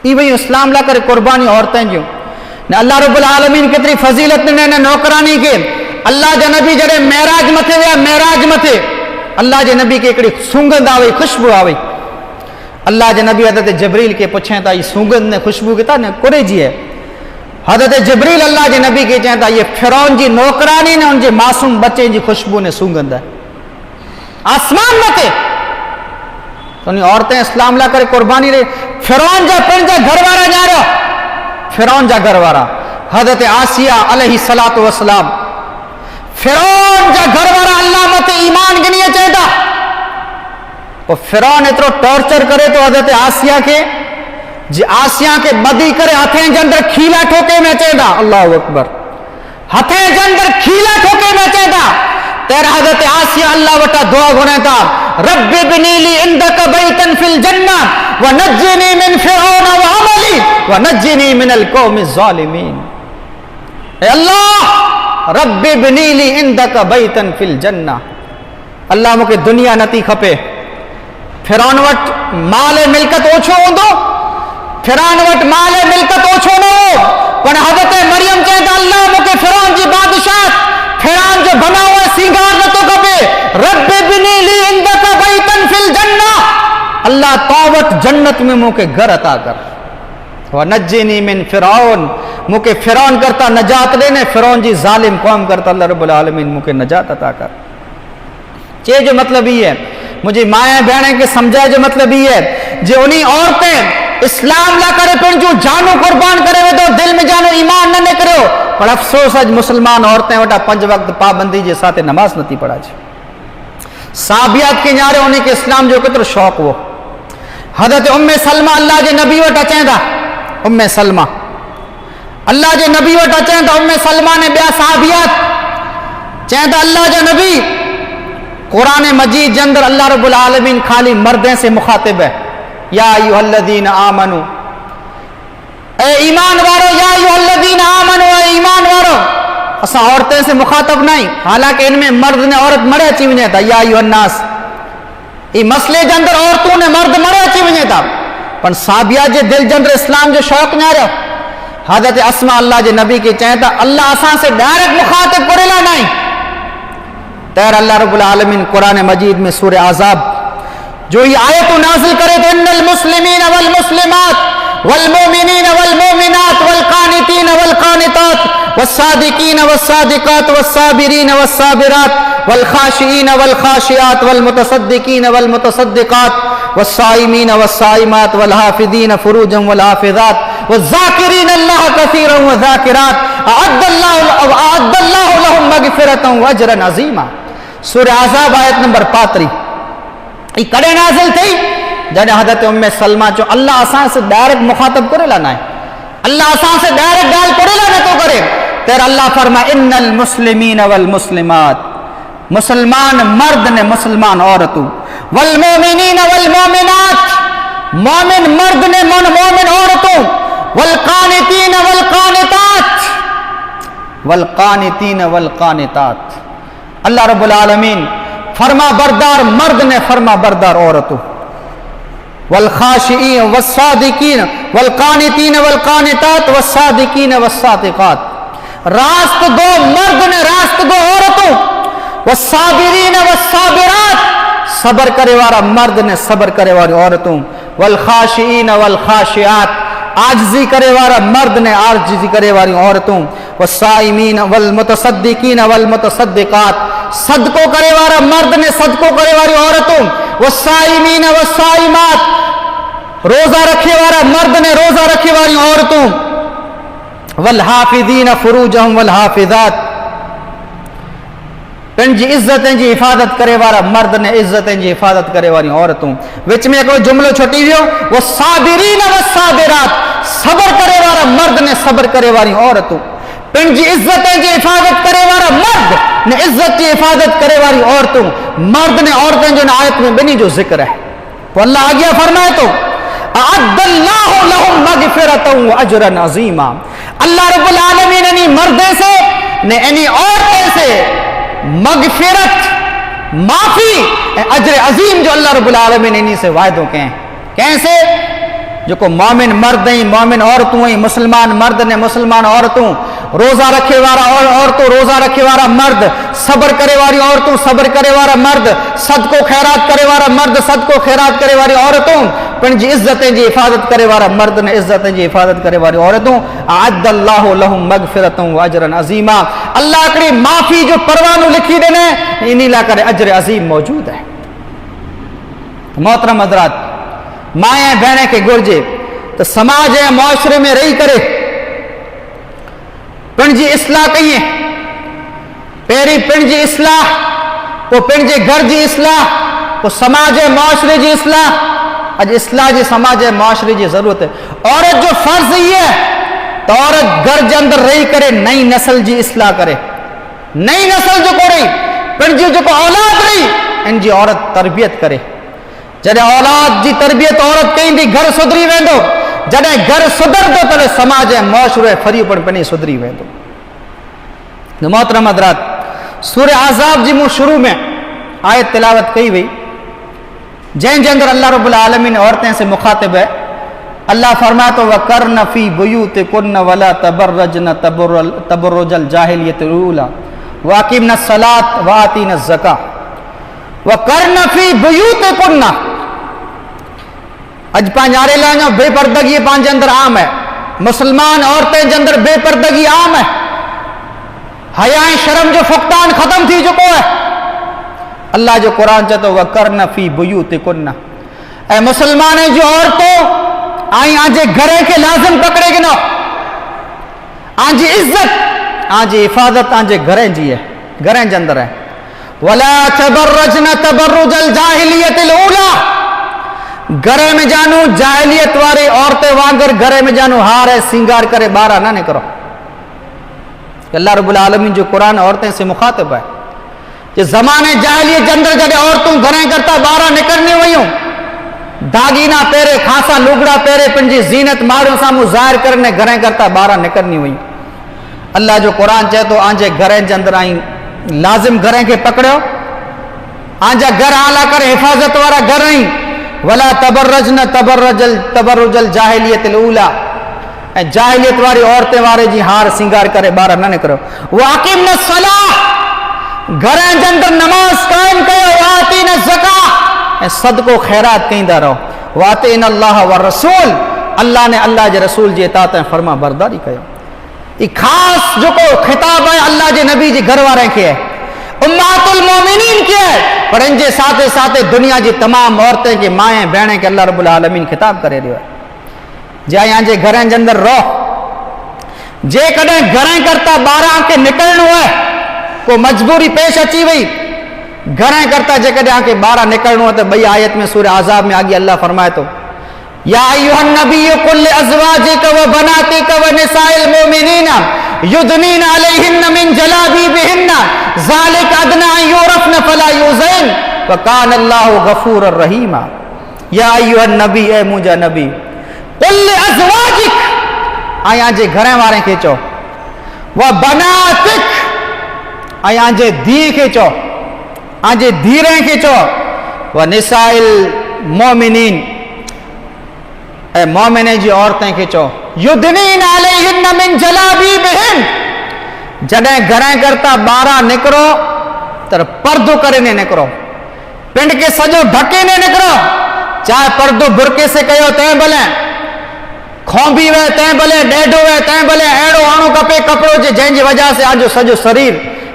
ई वही इस्लाम ला करे कुर्बानी औरतें जो ने अल्लाह रब्बुल आलमीन केतरी फजीलत ने नौकरानी के अल्लाह जे नबी जड़े मेराज मथे विया मेराज मथे अल्लाह जे नबी के हिकिड़ी सूंगंद आवे खुशबू आवे अल्लाह जे नबी हज़रत जबरील के पुछे था ये सूंगंद ने खुशबू किथा ने कुरे जी है हज़रत जबरील अल्लाह जे नबी के चए था ये फिरौन जी नौकरानी ने उनके मासूम बच्चे जी खुशबू ने सूंगंद है आसमान मथे तो उन औरतें इस्लाम ला करे कुर्बानी रे फिरौन जा पंहिंजा घरवारा ॼाणियो फिरौन जा घरवारा हज़रत आसिया अलैहिस्सलातु वस्सलाम फिरौन जा घरवारा अल्लाह मते ईमान गिनी अचे था और फिरौन एतिरो टॉर्चर करे तो हज़रत आसिया के जे आसिया के बदी करे हथें जे अंदर खीला ठोके में अचे था अल्लाहु अकबर हथें जे अंदर खीला ठोके में अचे था तेरा हज़रत आसिया अल्लाह वटा दुआ घुरे था रब्बि बिनी ली इंदक बैतन फिल जन्नत व नज्जिनी मिन फिरौन व अमली व नज्जिनी मिनल कौमि ज़ालिमीन ए अल्लाह रब्बि बिनी ली इंदक बैतन फिल जन्नत अल्लाह मूंखे दुनिया नथी खपे फिरौन वटि माल मिल्कत ओछो हूंदो फिरौन वटि माल मिल्कत ओछो न हो पर हज़रत मरियम चए त अल्लाह मूंखे फिरौन जी बादशाह फिरौन जो बना हुआ सिंगार नथो खपे रब्बि बिनी ली इंदक बैतन फिल जन्नत अल्लाह तो वटि जन्नत में मूंखे घर अता कर व नज्जिनी मिन फिरौन मूंखे फिरौन करता नजात दे ने फिरौन जी जालिम कौम करता अल्लाह रब्बुल आलमीन मूंखे नजात अता कर चे जो मतलब ये है मुझे माया बहने के समझाए जो मतलब ये है जो उन्हीं औरतें इस्लाम ला करे पंहिंजूं जानू कुर्बान करे वे तो दिल में जानो ईमान न निकरियो पर अफसोस अज मुसलमान औरतें वटा 5 वक्त पाबंदी जे साथ नमाज नथी पढ़ा साबियात के न्यारे उन्हीं के इस्लाम जो केतिरो शौक़ हो हज़रत उम्मे सलमा अल्लाह जे नबी वटि अचनि था उम्मे सलमा अल्लाह जे नबी वटि अचनि था उम्मे सलमा ने ॿिया साबियात चए था अल्लाह जो नबी कुरान मजीद जे अंदर अल्लाह रब्बुल आलमीन खाली मर्दे से मुखातिब है या अय्युहल्लज़ीना आमनू ए ईमान वारो या अय्युहल्लज़ीना आमनू ए ईमान वारो असां औरतें से मुखातब नहीं हालांकि इनमें मर्द ने औरत मरे अची वञे था या अय्युहन्नास ई मसले जे अंदर औरतूं ने मर्द मरे अची वञे था पर साबिया जे दिल जे अंदर इस्लाम जो शौक़ न्यारियो हज़रत अस्मा अल्लाह जे नबी के चए था अल्लाह असां से डायरेक्ट मुखातिब करेला नहीं तैर अल्लाह रब्बुल आलमीन कुरान मजीद में सूरह आज़ाब जो ये आयत नाज़िल करे तो इन्नल मुस्लिमीन वल मुस्लिमात वल मुमिनीन वल मुमिनात वल कानितीन वल कानितात वस सादिकीन वस सादिकात वस साबिरीन वस साबिरात वल खाशिईन वल खाशियात वल मुतसद्दिकीन वल मुतसद्दिकात वस साइमीन वस साइमात वल हाफिदीन फुरूजन वल हाफिजात वल ज़ाकिरीन अल्लाह कसीरन व ज़ाकिरात अअद्दल्लाहु लहुम मग़फ़िरतन व अजरन अज़ीमा सूरह आज़ाब आयत नंबर 35 ई कड़े नाज़िल थी जॾहिं हज़रत उम्मे सलमा चो अल्लाह असां से डायरेक्ट मुखातब करेला ना अल्लाह असां से डायरेक्ट ॻाल्हि करेला नथो करे तेर अल्लाह फरमा इन्नल मुस्लिमीन वल मुस्लिमात मुसलमान मर्द ने मुसलमान औरतों वल मोमिनीन वल मोमिनात मोमिन मर्द ने मोमिन औरतों वल कानितीन वल कानितात वल कानितीन वल कानितात अल्लाह रब्बुल आलमीन फरमा बरदार मर्द ने फरमा बरदार औरतों वल खाशिईन वस सादिकीन वल कानितीन वल कानितात वस सादिकीन वस सादिकात रास्त गो मर्द ने रास्त गो औरतों वस साबिरीन वस साबिरात सबर करे वाला मर्द ने सबर करे वाली औरतों वल खाशिईन वल खाशियात आजिज़ी करे वाला मर्द ने आजिज़ी करे वाली औरतों والصائمین والمتصدقین والمتصدقات. صدقو کرے والا مرد نے صدقو کرے والی عورتوں. والصائمین والصائمات, روزہ رکھے والا مرد نے روزہ رکھے والی عورتوں. والحافظین فروجہم والحافظات, پنجی عزتیں جی حفاظت کرے والا مرد نے عزتیں جی حفاظت کرے والی عورتوں. وچ میں ایک جملو چھوٹی ویو, والصابرین والصابرات, صبر کرے والا مرد نے صبر کرے والی عورتوں. پنجی عزتیں جی حفاظت کرے والا مرد نے عزت جی حفاظت کرے والی عورتوں. مرد نے عورتیں جو آیت میں بنی جو ذکر ہے تو اللہ آگیا فرمائے تو اعد اللہ لہم مغفرۃ واجرا عظیما. اللہ رب العالمین نے مردیں سے نے انہی عورتیں سے مغفرت, معافی, اجر عظیم جو اللہ رب العالمین نے انہی سے وعدوں کے ہیں. کیسے؟ جو کو مومن مرد ہیں, مومن عورتوں ہیں, مسلمان مرد نے مسلمان عورتوں, روزہ رکھے والا عورتوں روزہ رکھے والا مرد, صبر کرے والی عورتوں صبر کرے والا مرد, صدقو خیرات کرے والا مرد صدقو خیرات کرے والی عورتوں. پنجی عزتیں جی حفاظت کرے والا مرد نے عزتیں جی حفاظت کرے والی عورتوں. اعد اللہ لہم مغفرۃ واجرا عظیما. اللہ کڑی معافی جو پروانو لکھی دینے انہی لا کرے اجر عظیم موجود ہے. محترم حضرات, مائیں بہنیں کے گرجے تو سماج ہے معاشرے میں رہی کرے پنجی اصلاح کہیں پیری پنجی اصلاح وہ پنجے گھر جی اصلاح وہ سماج ہے معاشرے جی اصلاح. اج اصلاح جی سماج ہے معاشرے جی ضرورت ہے. عورت جو فرض ہی ہے تو عورت گھر کے اندر رہی کرے نئی نسل جی اصلاح کرے. نئی نسل جو کو رہی پنجی جو کو اولاد رہی ان جی عورت تربیت کرے. جڏहिं اولاد جی تربیت عورت کہیں دی گھر سدری ویندو, جڏहिं گھر سدردو تو سماج ہے معاشرے فری پڑی سدری ویندو. محترم حضرات, سورہ احزاب جی مو شروع میں آیت تلاوت کئی وئی جن کے اندر اللہ رب العالمین عورتیں سے مخاطب ہے. اللہ فرماتا وَقَرْنَ فِي بُيُوتِكُنَّ وَلَا تَبَرَّجْنَ تَبَرُّجَ الْجَاهِلِيَّةِ الْأُولَىٰ وَأَقِمْنَ الصَّلَاةَ وَآتِينَ الزَّكَاةَ وَقَرْنَ فِي بُيُوتِكُنَّ. اج پانجارے لائنوں بے پردگی پانچ اندر عام ہے. مسلمان عورتیں کے اندر بے پردگی عام ہے. حیائیں شرم جو فقدان ختم تھی چکو ہے. اللہ جو قرآن چاہتا وَقَرْنَ فِي بُيُوتِكُنَّ, اے مسلمان جو عورتوں آئی آنجے گھرے کے لازم پکڑے گی نو. آنجی عزت آنجی حفاظت آنجے گھریں جی ہے, گھریں کے اندر ہے. وَلَا تَبَرَّجْنَ تَبَرُّجَ الْجَاهِلِيَّةِ الْأُولَىٰ, گھرے میں جانو جاہلیت والے عورتیں وانگر گھرے میں جانو ہار ہے سنگار کرے بارہ نہ کرو. اللہ رب العالمین جو قرآن عورتیں سے مخاطب ہے کہ زمانے جاہلیت کے اندر جڑے عورتوں گھریں کرتا بارہ نکلنی ہوئیوں, داگینا پہرے خاصا لگڑا پہرے پنجی زینت ماروں سامو ظاہر کرنے گھریں کرتا بارہ نکلنی ہوئیوں. اللہ جو قرآن چاہے تو آنجے گھریں کے اندر آئیں لازم گھریں کے پکڑو, آنجا گھر آلا کر حفاظت وارا گھر آئیں. وَلَا تَبَرَّجْنَ تَبَرُّجَ الْجَاهِلِيَّةِ الْأُولَىٰ, جاہلیت والی عورتیں وارے جی ہار سنگار کرے بارہ نہ نکرو. وَأَقِمْنَ الصَّلَاةَ, گھریں کے اندر نماز قائم کرو. وَآتِينَ الزَّكَاةَ, صدقو خیرات کہیں دا رہو. وَآتِينَ اللَّهَ وَالرَّسُولَ, اللہ نے اللہ جے رسول جی اطاعت فرما برداری کہو. یہ خاص جو کو خطاب ہے اللہ جے نبی جی گھر واریں کے ہے, امت المومنین کے ہے, پر ان جے ساتھ ساتھ دنیا جی تمام عورتیں کی مائیں بہنیں کے اللہ رب العالمین خطاب کرے رہے. جائیں آنجے گھریں کے اندر رہو, جے کدیں گھریں کرتا بارہ کے نکلنو ہے کو مجبوری پیش اچی وئی, گھریں کرتا جے کدیں کے بارہ نکلنو ہے تو بھئی آیت میں سورہ احزاب میں آگی اللہ فرمائے تو یا ایھا النبی قل لازواجک وبناتک ونساء المؤمنین یدنین علیہن من جلابیبہن ذالک ادنی ان یعرفن فلا یؤذین وکان اللہ غفورا رحیما. یا ایھا النبی, اے مجھا نبی, قل لازواجک, آیاں جے گھریں واریں کھیچو, وبناتک, آیاں جے دھی کھیچو, آنجے دھیریں کھیچو, ونساء المؤمنین, اے مومنے جی عورتیں کھیچو, یدنین علیہن من جلابیبہن, جڑیں گھریں کرتا بارہ نکرو تر پردو کرے نے نکرو, پنڈ کے سجو ڈھکے نے نکرو, چاہے پردو برکے سے کہو تین بلیں, کھومبی وے تین بلیں, ڈیڈو وے تین بلیں, ایڑو آنو کپے کپڑو हुजे जंहिंजी वजह से आजो सॼो शरीर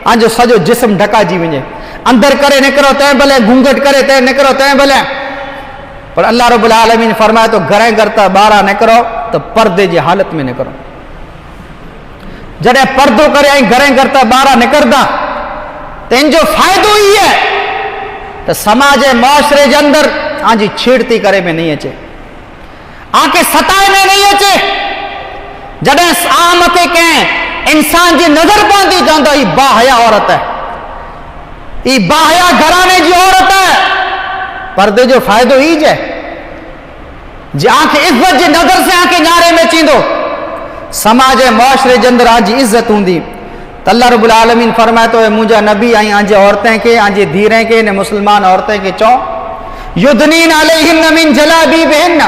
आजो सॼो जिस्म ढकाइजी वञे, अंदरि करे निकिरो तंहिं भले, घूंघट करे तंहिं निकिरो तंहिं भले, पर अल्लाह रब्बुल आलमीन फरमाए तो घरे घर ता ॿाहिरां निकिरो त पर्दे जी हालत में निकिरो। जॾहिं पर्दो करे ऐं घरे घर ता ॿाहिरां निकिरंदा त इन जो फ़ाइदो ई आहे त समाज ऐं मुआशरे जे अंदरि आंजी छेड़ती करे में नहीं अचे, आके सताए में नहीं अचे। जॾहिं आ मथे कंहिं इंसान जी नज़र पवंदी चवंदो ही बाहया औरत है, ही बाहया घराने जी औरत है। पर्दे जो फ़ाइदो ही है जे आंखे इज़्ज़त जी नज़र से आंखे न्यारे में चींदो, समाज ऐं मुआशरे जे अंदरि आंजी इज़्ज़त हूंदी त अल्लाह रब्बुल आलमीन फरमाए तो मुंहिंजा नबी ऐं आंजे औरतें खे आंजे धीरें खे ने मुस्लमान औरतें खे चओ युदनीन अलैहिन मिन जलाबीबिहिन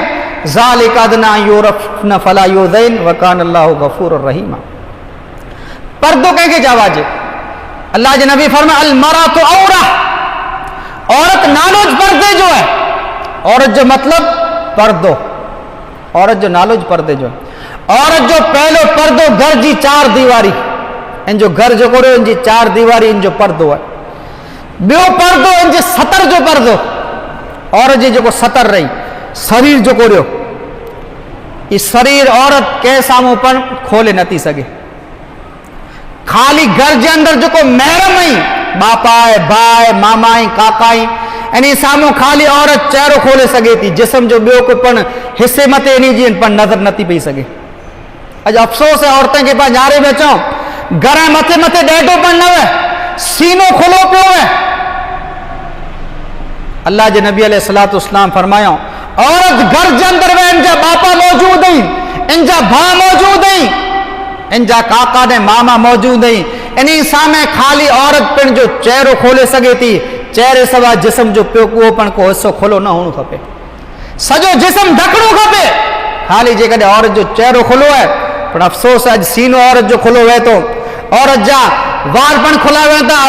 ज़ालिका अदना युरफ़न फला युज़ैन व कान अल्लाहु गफ़ूरुर रहीमा। पर्दो कंहिंखे चवाजे? अल्लाह जे नबी फरमाए अल मरातु औरा, औरत नालो ज पर्दे जो है। औरत जो मतलब पर्दो, औरत जो नालो ज पर्दे जो है। औरत जो पहलो पर्दो घर जी चार दीवारी, इन जो घर जो कोड़ो इन जी चार दीवारी इन जो पर्दो है। ॿियो पर्दो इन जे सतर जो पर्दो, औरत जी जेको सतर रही शरीर जो कोड़ियो, ये शरीर औरत कंहिं साम्हूं पण खोले नथी सघे। खाली घर जे अंदरि जेको महरम आई बापा आहे, भाउ आहे, मामा आई, काका आई, इन साम्हूं खाली औरत चेहरो खोले सघे थी, जिस्म जो ॿियो को पण हिसे मथे इन जी पण नज़र नथी पई सघे। अॼु अफ़सोस है औरतें के पास न्यारे में अचूं घर मथे मथे ॾेढो पण न वे, सीनो खुलो पियो है। अल्लाह जे नबी अलैहिस्सलातु वस्सलाम फरमायो औरत घर जे अंदरि में इनजा बापा मौजूद आई, इनजा भाउ मौजूद आई, इनजा काका ने मामा मौजूद आई, इन सामने खाली औरत पिण जो चेहरो खोले सघे थी, चेहरे सवा जिस्म जो पियो उहो पण को हिस्सो खुलो न हुअणु खपे, सॼो जिस्म ढकणो खपे। खाली जेकॾहिं औरत जो चेहरो खुलो है, पर अफ़सोस अॼु सीनो औरत जो खुलो वहे थो, औरत जा वार पण खुला वहे था,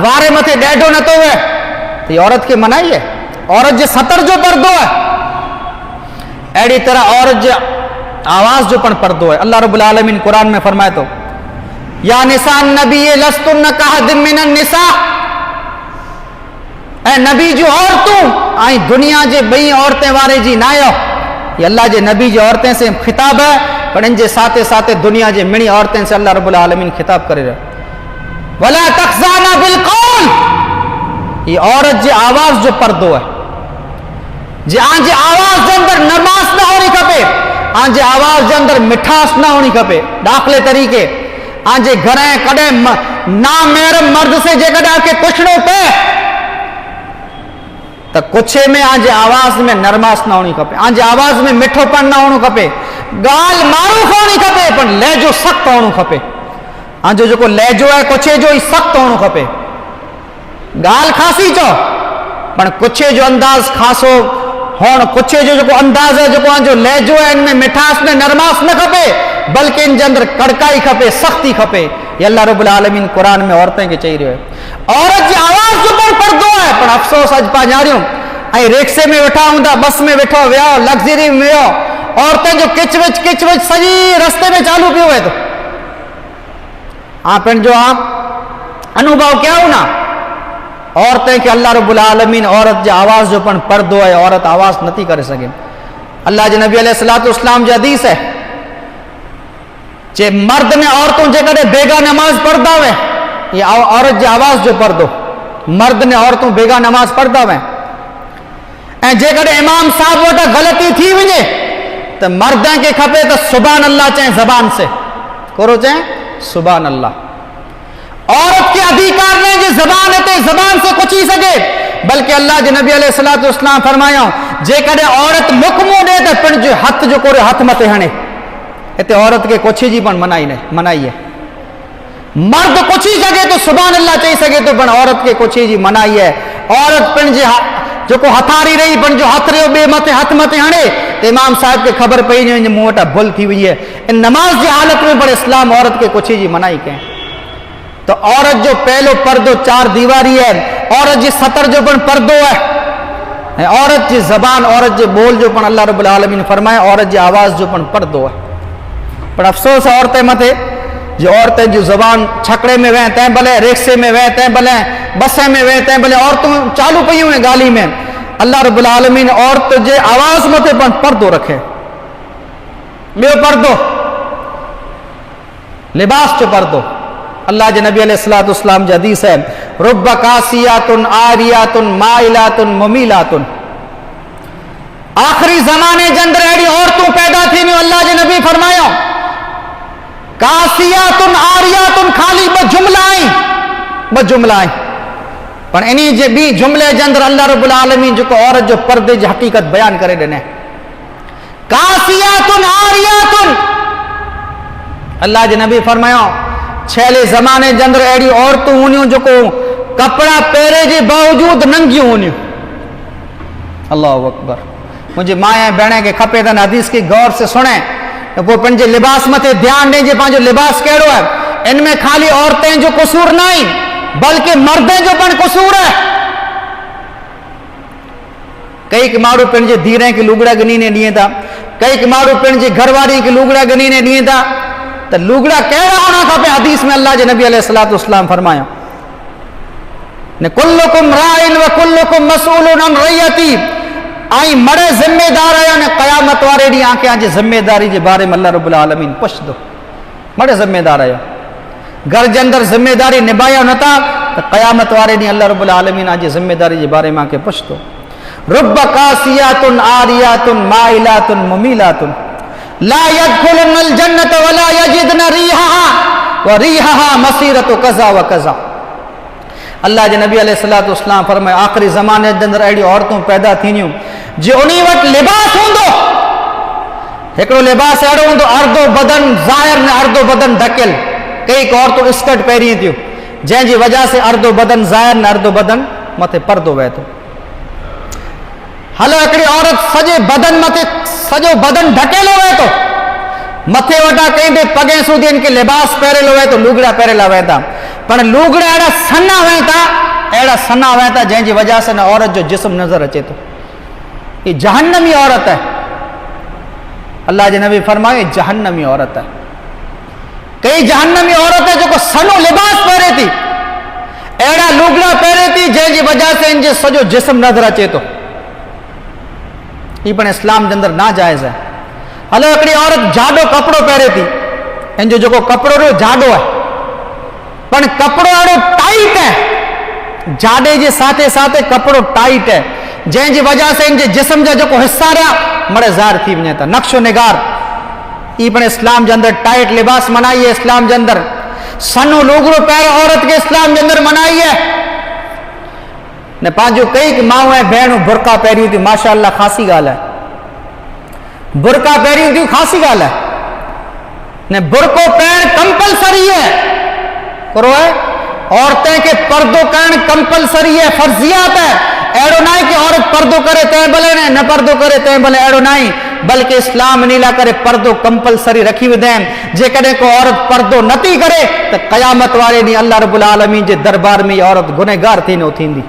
वारे मथे ॾेढो नथो वहे, तो ये औरत के मनाई है। औरत जे सतर जो पर्दो है, अहिड़ी तरह औरत जे आवाज़ जो पण पर्दो है। अल्लाह रब्बुल आलमीन कुरान में फरमाए तो या निसान नबी लस्तुन कहदिम मिनन निसा, ऐं नबी जो औरतूं ऐं दुनिया जे ॿई औरतें वारे जी नायो, ये अल्लाह जे नबी जी औरतें से खिताब है, पर इन जे साथे साथे दुनिया जे मिणी औरतें से अल्लाह रब्बुल आलमीन खिताब करे रहे वला तखज़ाना बिल कौल, ये औरत जे आवाज़ जो पर्दो है। जे आंजे आवाज़ जे अंदरि नरमास न होनी खपे, आंजे आवाज़ जे अंदरि मिठास न होनी खपे। दाख़िले तरीके आंजे घर कॾहिं नामहरम मर्द से जेकॾहिं आंखे कुछड़ो पए त कुछे में आंजे आवाज़ में नरमास न होनी खपे, आंजे आवाज़ में मिठोपन न होनो खपे, ॻाल्हि मारूफ़ होनी खपे, पर लहजो सख़्तु होनो खपे। आंजो जेको लहजो है कुछे जो ही सख़्तु होनो खपे। ॻाल्हि खासी चओ पर कुछे जो अंदाज़ खासो होण, कुछे जो जेको अंदाज़ है, जेको आंजो लहजो है, इनमें मिठास में नरमास न खपे, बल्कि इन जे अंदरि कड़काई खपे, सख़्ती खपे। ये अल्लाह रब्बुल आलमीन कुरान में औरतें खे चई रहियो है। औरत जी आवाज़ जो पण पर्दो है, पर अफ़सोस अॼु पाण ॼाणियूं ऐं रिक्शे में वेठा हूंदा, बस में वेठो विया, लग्ज़री में वियो, औरतें जो किचविच सॼी रस्ते में चालू पियो वहे थो। आप जो आप अनुभव क्या हो ना, औरतें के अल्लाह रब्बुल आलमीन औरत जे आवाज़ जो पण पर्दो है, औरत आवाज़ नथी करे सघे। अल्लाह जे नबी अलैहिस्सलातु वस्सलाम जी हदीस है जे मर्द ने औरतों जेकॾहिं बेगा नमाज पढ़दा हुए, ये औरत जे आवाज़ जो पर्दो, मर्द ने औरतों बेगा नमाज पढ़दा हुए, ऐं जेकॾहिं इमाम साहब वटि ग़लती थी वञे त मर्द खे खपे त सुभान अल्लाह चए ज़बान से, कोरो चए सुभान अल्लाह। औरत के अधिकार ने जे ज़बान से कुछ ही सके, बल्कि अल्लाह जे नबी अलैहिस्सलातु वस्सलाम फरमायो जेकॾहिं औरत मुख मुंहुं ॾे त पिण जो हथ जो कोरे हथ मथे हणे। हिते औरत के कुछ जी पण मनाई है। मर्द कुछ ही सके तो सुभान अल्लाह चई सके तो, पण औरत के कुछ जी मनाई है। औरत पिण जे जेको हथारी रही पण जो हथ रहियो ॿिए मथे हथ मथे हणे त इमाम साहब के ख़बर पई वञे मूं वटां भुल थी वई है। इन नमाज जी हालत में पर इस्लाम औरत के कुछ जी मनाई करें। तो औरत जो पहलो पर्दो चार दीवारी है, औरत जी सतर जो पण पर्दो है, औरत जी ज़बान, औरत जे बोल जो पण अल्लाह रब्बुल आलमीन फरमाए औरत जी आवाज़ जो पण पर्दो है। पर अफ़सोस औरतें मथे جو عورتیں جو زبان چھکڑے میں وہیں تیں بھلے رکشے میں وہیں تیں بھلے بسیں میں وہیں تیں بھلے عورتوں چالو پئی ہوئے گالی میں اللہ رب العالمین عورت جے آواز متے پردو رکھے بیو پردو لباس چو پردو اللہ جے نبی علیہ السلام جی حدیث ہے رب کاسیات آریات مائلات ممیلات آخری زمانے جندر ایڈی عورتوں پیدا تھی نہیں اللہ جے نبی فرمایا کاسیات آریات خالی بجملہ آئیں پر انہی جے بھی جملے جندر اللہ رب العالمین جو کو عورت جو پردے جی حقیقت بیان کرے دینے کاسیات آریات اللہ جے نبی فرمایا چھیلے زمانے جندر ایڈی عورتوں ہونیوں جو کو کپڑا پیرے جے باوجود ننگیوں ہونیوں اللہ اکبر مجھے مائیں بہنے کے کھپے دن حدیث کی غور سے سنیں وہ پنجے لباس متے دھیان دیں جے پانچو لباس کیڑو ہے ان میں خالی عورتیں جو قصور نہیں بلکہ مردیں جو پن قصور ہے کئی کہ مارو پنجے دھیریں کی لوگڑا گنینے نہیں تھا کئی کہ مارو پنجے گھرواری کی لوگڑا گنینے نہیں تھا تو لوگڑا کیڑا ہونا تھا پہ حدیث میں اللہ جے نبی علیہ السلام فرمایا کلکم رائن و کلکم مسئولون عن رعیتی آئی مڑے ذمہ دار آیا نے قیامت وارے دی آنکھیں آجے ذمہ داری جے بارے میں اللہ رب العالمین پش دو مڑے ذمہ دار آیا گھر جندر ذمہ داری نبایا نتا تو قیامت وارے دی اللہ رب العالمین آجے ذمہ داری جے بارے میں آنکھیں پش دو رب کاسیات آریات مائلات ممیلات لا يدخلن الجنت ولا يجدن ریحها وریحها مسیرت کذا و کذا اللہ جے نبی علیہ السلام فرمائے آخری زمانے جندر ایڈی عورتوں پیدا تھینیوں جے انہی وقت لباس ہوندو ایکڑو لباس ایڑو ہوندو اردو بدن ظاہر نے اردو بدن ڈھکل کئی عورتوں اسکرٹ پہری تھیوں جن جی وجہ سے اردو بدن ظاہر نے اردو بدن متے پردو وے تو ہلو ایکڑی عورت سجے بدن متے سجو بدن ڈھکل ہوئے تو متھے وٹا کہیں دے پگیں سو دین کے لباس پہرے لوے تو لوگڑا پہرے لاوے تا پر لوگڑا ایڑا سنا ہوئے تا جن جی وجہ سے نہ عورت جو جسم نظر اچے تو یہ جہنمی عورت ہے اللہ جے نبی فرمائے جہنمی عورت ہے کئی جہنمی عورت ہے جو کو سنو لباس پہرے تھی ایڑا لوگڑا پہرے تھی جن جی وجہ سے ان جے سجو جسم نظر اچے تو یہ پن اسلام جندر نا جائز ہے ہلو ایکڑی عورت جاڈو کپڑو پہرے تھی ان جو کو کپڑو رو جاڈو ہے پن کپڑو اڑو ٹائٹ ہے جاڈے جے ساتھے ساتھے کپڑو ٹائٹ ہے جن جی وجہ سے ان جے جسم جا جو کو حصہ رہا مڑے ظاہر تھی ونے تا نقش و نگار ای پن اسلام جندر ٹائٹ لباس منائی ہے اسلام جندر سنو لوگڑو پہرے عورت کے اسلام جندر منائی ہے نے پانچو کئی کہ ماں ہے بہنوں برقع پہری ہوتی ماشاءاللہ خاصی گال ہے برقع پہری ہوتی خاصی گال ہے نے برقو پہن کمپلسری ہے کرو ہے عورتیں کے پردو کرن کمپلسری ہے فرضیات ہے ایڑو نائیں کہ عورت پردو کرے تے بلے نہ پردو کرے تے بلے ایڑو نائیں بلکہ اسلام نیلا کرے پردو کمپلسری رکھی ہوئے دیں جے کدے کو عورت پردو نتی کرے تو قیامت والے نہیں اللہ رب العالمین جے دربار میں عورت گنہگار تھی نو تھیندی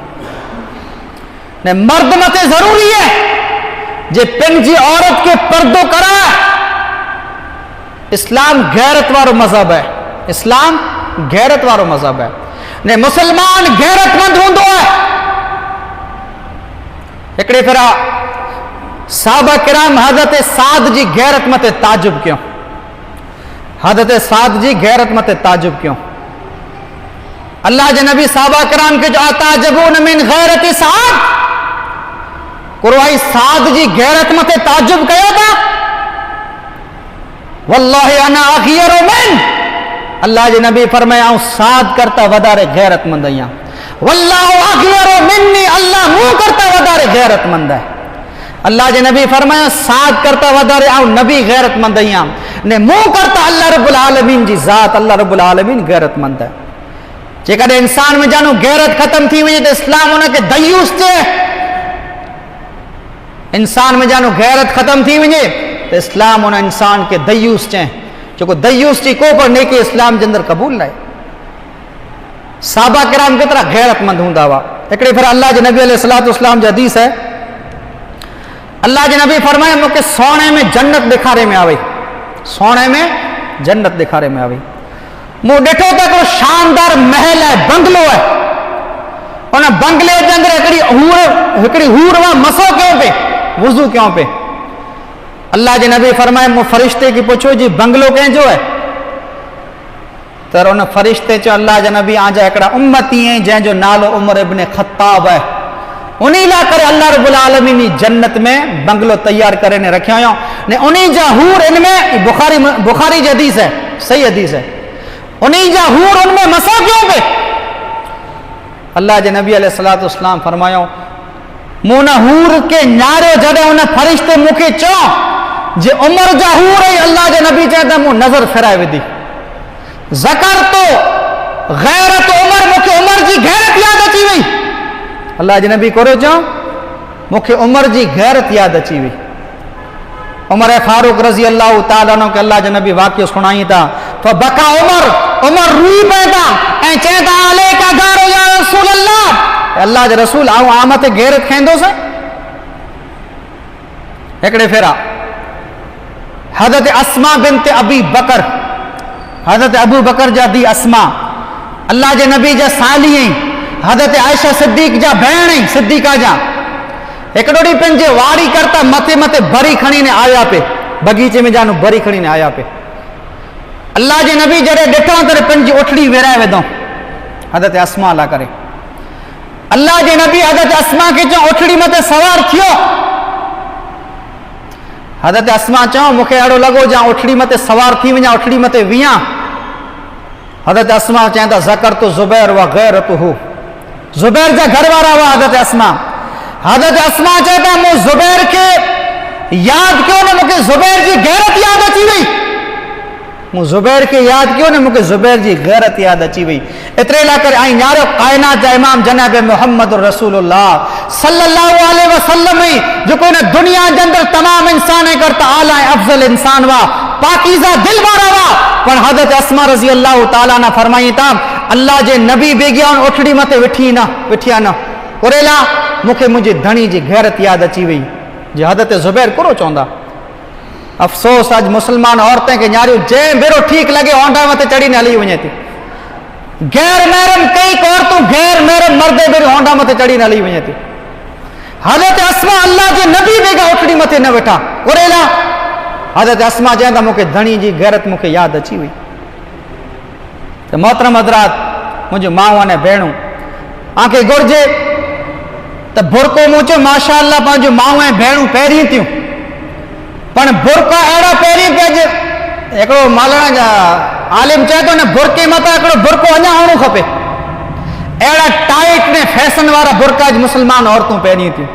نے مرد متے ضروری ہے جے پن جی عورت کے پردو کرا اسلام غیرت وارو مذہب ہے اسلام غیرت وارو مذہب ہے نے مسلمان غیرت مند ہوندو ہے ایکڑے پھرا صحابہ کرام حضرت سعد جی غیرت متے تعجب کیوں حضرت سعد جی غیرت متے تعجب کیوں اللہ جے نبی صحابہ کرام کے جو تعجبون من غیرت سعد قرآن سعد جی غیرت متے تعجب کیا تھا واللہ انا اغیر من اللہ جی نبی فرمایا ہوں سعد کرتا ودارے غیرت مندیاں واللہ اغیر منی اللہ منہ کرتا ودارے غیرت مند ہے اللہ جی نبی فرمایا سعد کرتا ودارے آؤں نبی غیرت مندیاں نے منہ کرتا اللہ رب العالمین جی ذات اللہ رب العالمین غیرت مند ہے جے کدے انسان میں جانو غیرت ختم تھی وجہ تو اسلام ہونا کہ دیوس تھے انسان میں جانو غیرت ختم تھی وجہ تو اسلام ہونا انسان کے دیوس چیں جو کو دیوس تھی کو پر نیکی اسلام جندر قبول لائے صحابہ کرام کی طرح غیرت مند ہوں دعویٰ ایکڑے پھر اللہ جی نبی علیہ السلام جو حدیث ہے اللہ جی نبی فرمائے مجھے سونے میں جنت دکھارے میں آوئی سونے میں جنت دکھارے میں آوئی मूं ॾिठो त हिकिड़ो शानदार महल आहे, बंगलो आहे। उन बंगले जे अंदरि हिकिड़ी हूर वां मसो कयो पे, वुज़ू कयो पे। अल्लाह जे नबी फरमाए, मूं फ़रिश्ते खे पुछो जी बंगलो कंहिंजो आहे? त उन फ़रिश्ते चयो, अल्लाह जे नबी आजा हिकिड़ा उम्मती आहिनि जंहिंजो नालो उमर इब्न ख़त्ताब आहे। उन लाइ करे अल्लाह रब्बुल आलमीन जन्नत में बंगलो तैयार करे ने रखियो हुयो ने उन जा हूर इनमें बुखारी जी हदीस है, सही हदीस है। उन जा हूर उनमें मसा क्यों पे? अल्लाह जे नबी अलैहिस्सलातु वस्सलाम फरमायो, मूं न हूर के न्यारो जॾहिं उन फरिश्ते मूंखे चयो जे उमर जा हूर ऐं अल्लाह जे नबी चए त मूं नज़र फिराए विधी। ज़कर तो गैरत उमर, मूंखे उमर जी गैरत यादि अची वई। अल्लाह जे नबी कोरे चयो, मूंखे उमर जी गैरत यादि अची वई। उमर फारूक रज़ी अल्लाह ताला अन्हु खे अल्लाह जे नबी वाक़ियो सुणाई था। फबका उमर रूई पए था ऐं चए था, अलैका गारो या रसूल अल्लाह, अल्लाह जे रसूल आऊं आम ते गैरत खाईंदुसि। हिकिड़े फेरा हज़रत अस्मा बिन्त अबी बकर, हज़रत अबू बकर जा धी अस्मा, अल्लाह जे नबी जा साली ऐं हज़रत आयशा सिद्दीक जा भेण ऐं सिद्दीका जा, हिकिड़ो ॾींहुं पंहिंजे वाड़ी करता मथे मथे बरी खणी ने आया पे, बगीचे में जानो बरी खणी ने आया पे। अल्लाह जे नबी जॾहिं ॾिठो त पंहिंजी उठड़ी विराए विधो हज़रत अस्मा ला करे। अल्लाह जे नबी हज़रत अस्मा खे चयो, उठड़ी मथे सवार थियो। हज़रत अस्मा चयो, मूंखे अहिड़ो लॻो जा उठड़ी मथे सवार थी वञा, उठड़ी मथे वियां। हज़रत अस्मा चवनि था, ज़कर तो ज़ुबैर व गैरतहु, ज़ुबैर जा घर वारा हुआ हज़रत अस्मा। हज़रत अस्मा चए था, मूं ज़ुबैर खे यादि कयो न, मूंखे ज़ुबैर जी गैरत यादि अची वई। मूं ज़ुबैर खे यादि कयो न, मूंखे ज़ुबैर जी गैरत यादि अची वई। एतिरे लाइ करे ऐं न्यारो काइनात जा इमाम जनाब मुहम्मद रसूलुल्लाह सल्लल्लाहु अलैहि वसल्लम जेको हिन दुनिया जे अंदरि तमाम इंसान करता आला ऐं अफ़ज़ल इंसान हुआ, पाकीज़ा दिल वारा हुआ। पर हज़रत अस्मा रज़ी अल्लाह ताला न फरमाई था, अल्लाह जे नबी बेगिया उठड़ी मथे विठिया न उरेला, मूंखे मुंहिंजी धणी जी गैरत यादि अची वई। जे हज़रत ज़ुबैर कोरो चवंदा। अफ़सोस अॼु मुस्लमान औरतें खे न्यारियूं जंहिं भेरो ठीकु लॻे औंढा मथे चढ़ी ने हली वञे थी। गैर महरम कई औरतूं गैर महरम मर्दे भेरे औंढा मथे चढ़ी ने हली वञे थी। हज़रत अस्मा अल्लाह जे नबी बेगा उठड़ी मथे न वेठा उरेला। हज़रत अस्मा चवनि था, मूंखे धणी जी गैरत मूंखे यादि अची वई। त मोहतरम हज़रात, मुंहिंजूं माऊं अने भेणूं, आंखे घुर्जे त बुरको मूं चयो माशा अल्लाह पंहिंजूं माऊं ऐं भेणूं पहिरीं थियूं, पर बुरका अहिड़ा पहिरीं पिया। हिकिड़ो मालण जा आलिम चए थो न, बुरके मथां हिकिड़ो बुरको अञा हणणो खपे। अहिड़ा टाइट ने फैशन वारा बुरका अॼु मुस्लमान औरतूं पहिरीं थियूं।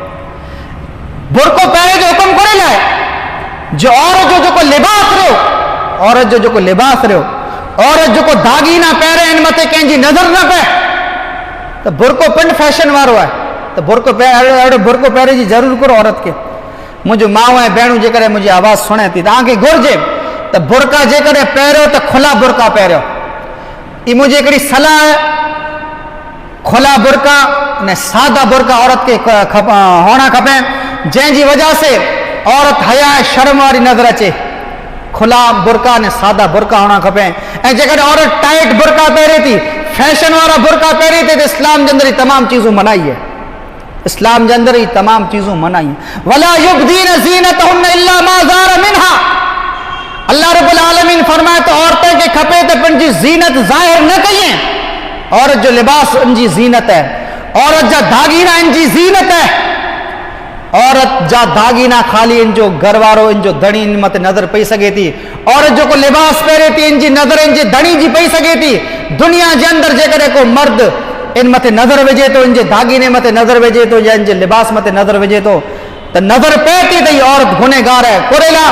बुरको पहिरें जो हुकुम कोन्हे लाइ जो औरत जो जेको लिबास रहियो, औरत जो जेको लिबास रहियो, औरत जेको दागीना पहिरें हिन मथे कंहिंजी नज़र न पए, त बुरको पिंड फैशन वारो आहे। त बुरको अहिड़ो बुरको पहिरें जी ज़रूरु करो औरत खे। मुंहिंजूं माऊं ऐं भेणूं जेकॾहिं मुंहिंजी आवाज़ सुणे थी, तव्हांखे घुर्जे त बुरका जेकॾहिं पहिरियो त खुला बुरका पहिरियो। ई मुंहिंजी हिकिड़ी सलाह आहे, खुला बुरका ने सादा बुरका औरत खे हुअणा खपे, जंहिंजी वजह से औरत हया ऐं शर्म वारी नज़र अचे। खुला बुरका ने सादा बुरका होना खपे। ऐं जेकॾहिं औरत टाइट बुरका पहिरे थी, फैशन वारा बुरका पहिरे थी, त इस्लाम जे अंदरि तमाम चीज़ूं मनाई है। इस्लाम के अंदर ही तमाम चीज़ों मनाई। वला युब्दीन ज़ीनतहुन्न इल्ला मा ज़ाहर मिन्हा। अल्लाह रब्बुल आलमीन फरमाए तो औरतें के खपे तो पंहिंजी ज़ीनत ज़ाहिर न करें। औरत जो लिबास उनकी ज़ीनत है, औरत जा दागीना इनकी ज़ीनत है। औरत जा दागीना खाली इन जो घर वारो, इन जो धणी इन मत नज़र पई सके थी। औरत जो को लिबास पहिरे थी, इन जी नज़र इन जे धणी जी पई सके थी। दुनिया के अंदर जेकॾहिं को मर्द इन मथे नज़र विझे तो, इन जे दागीने मथे नज़र विझे तो, या इन जे लिबास मथे नज़र विझे तो, त नज़र पए थी त हीअ औरत गुनहगार है। कुरेला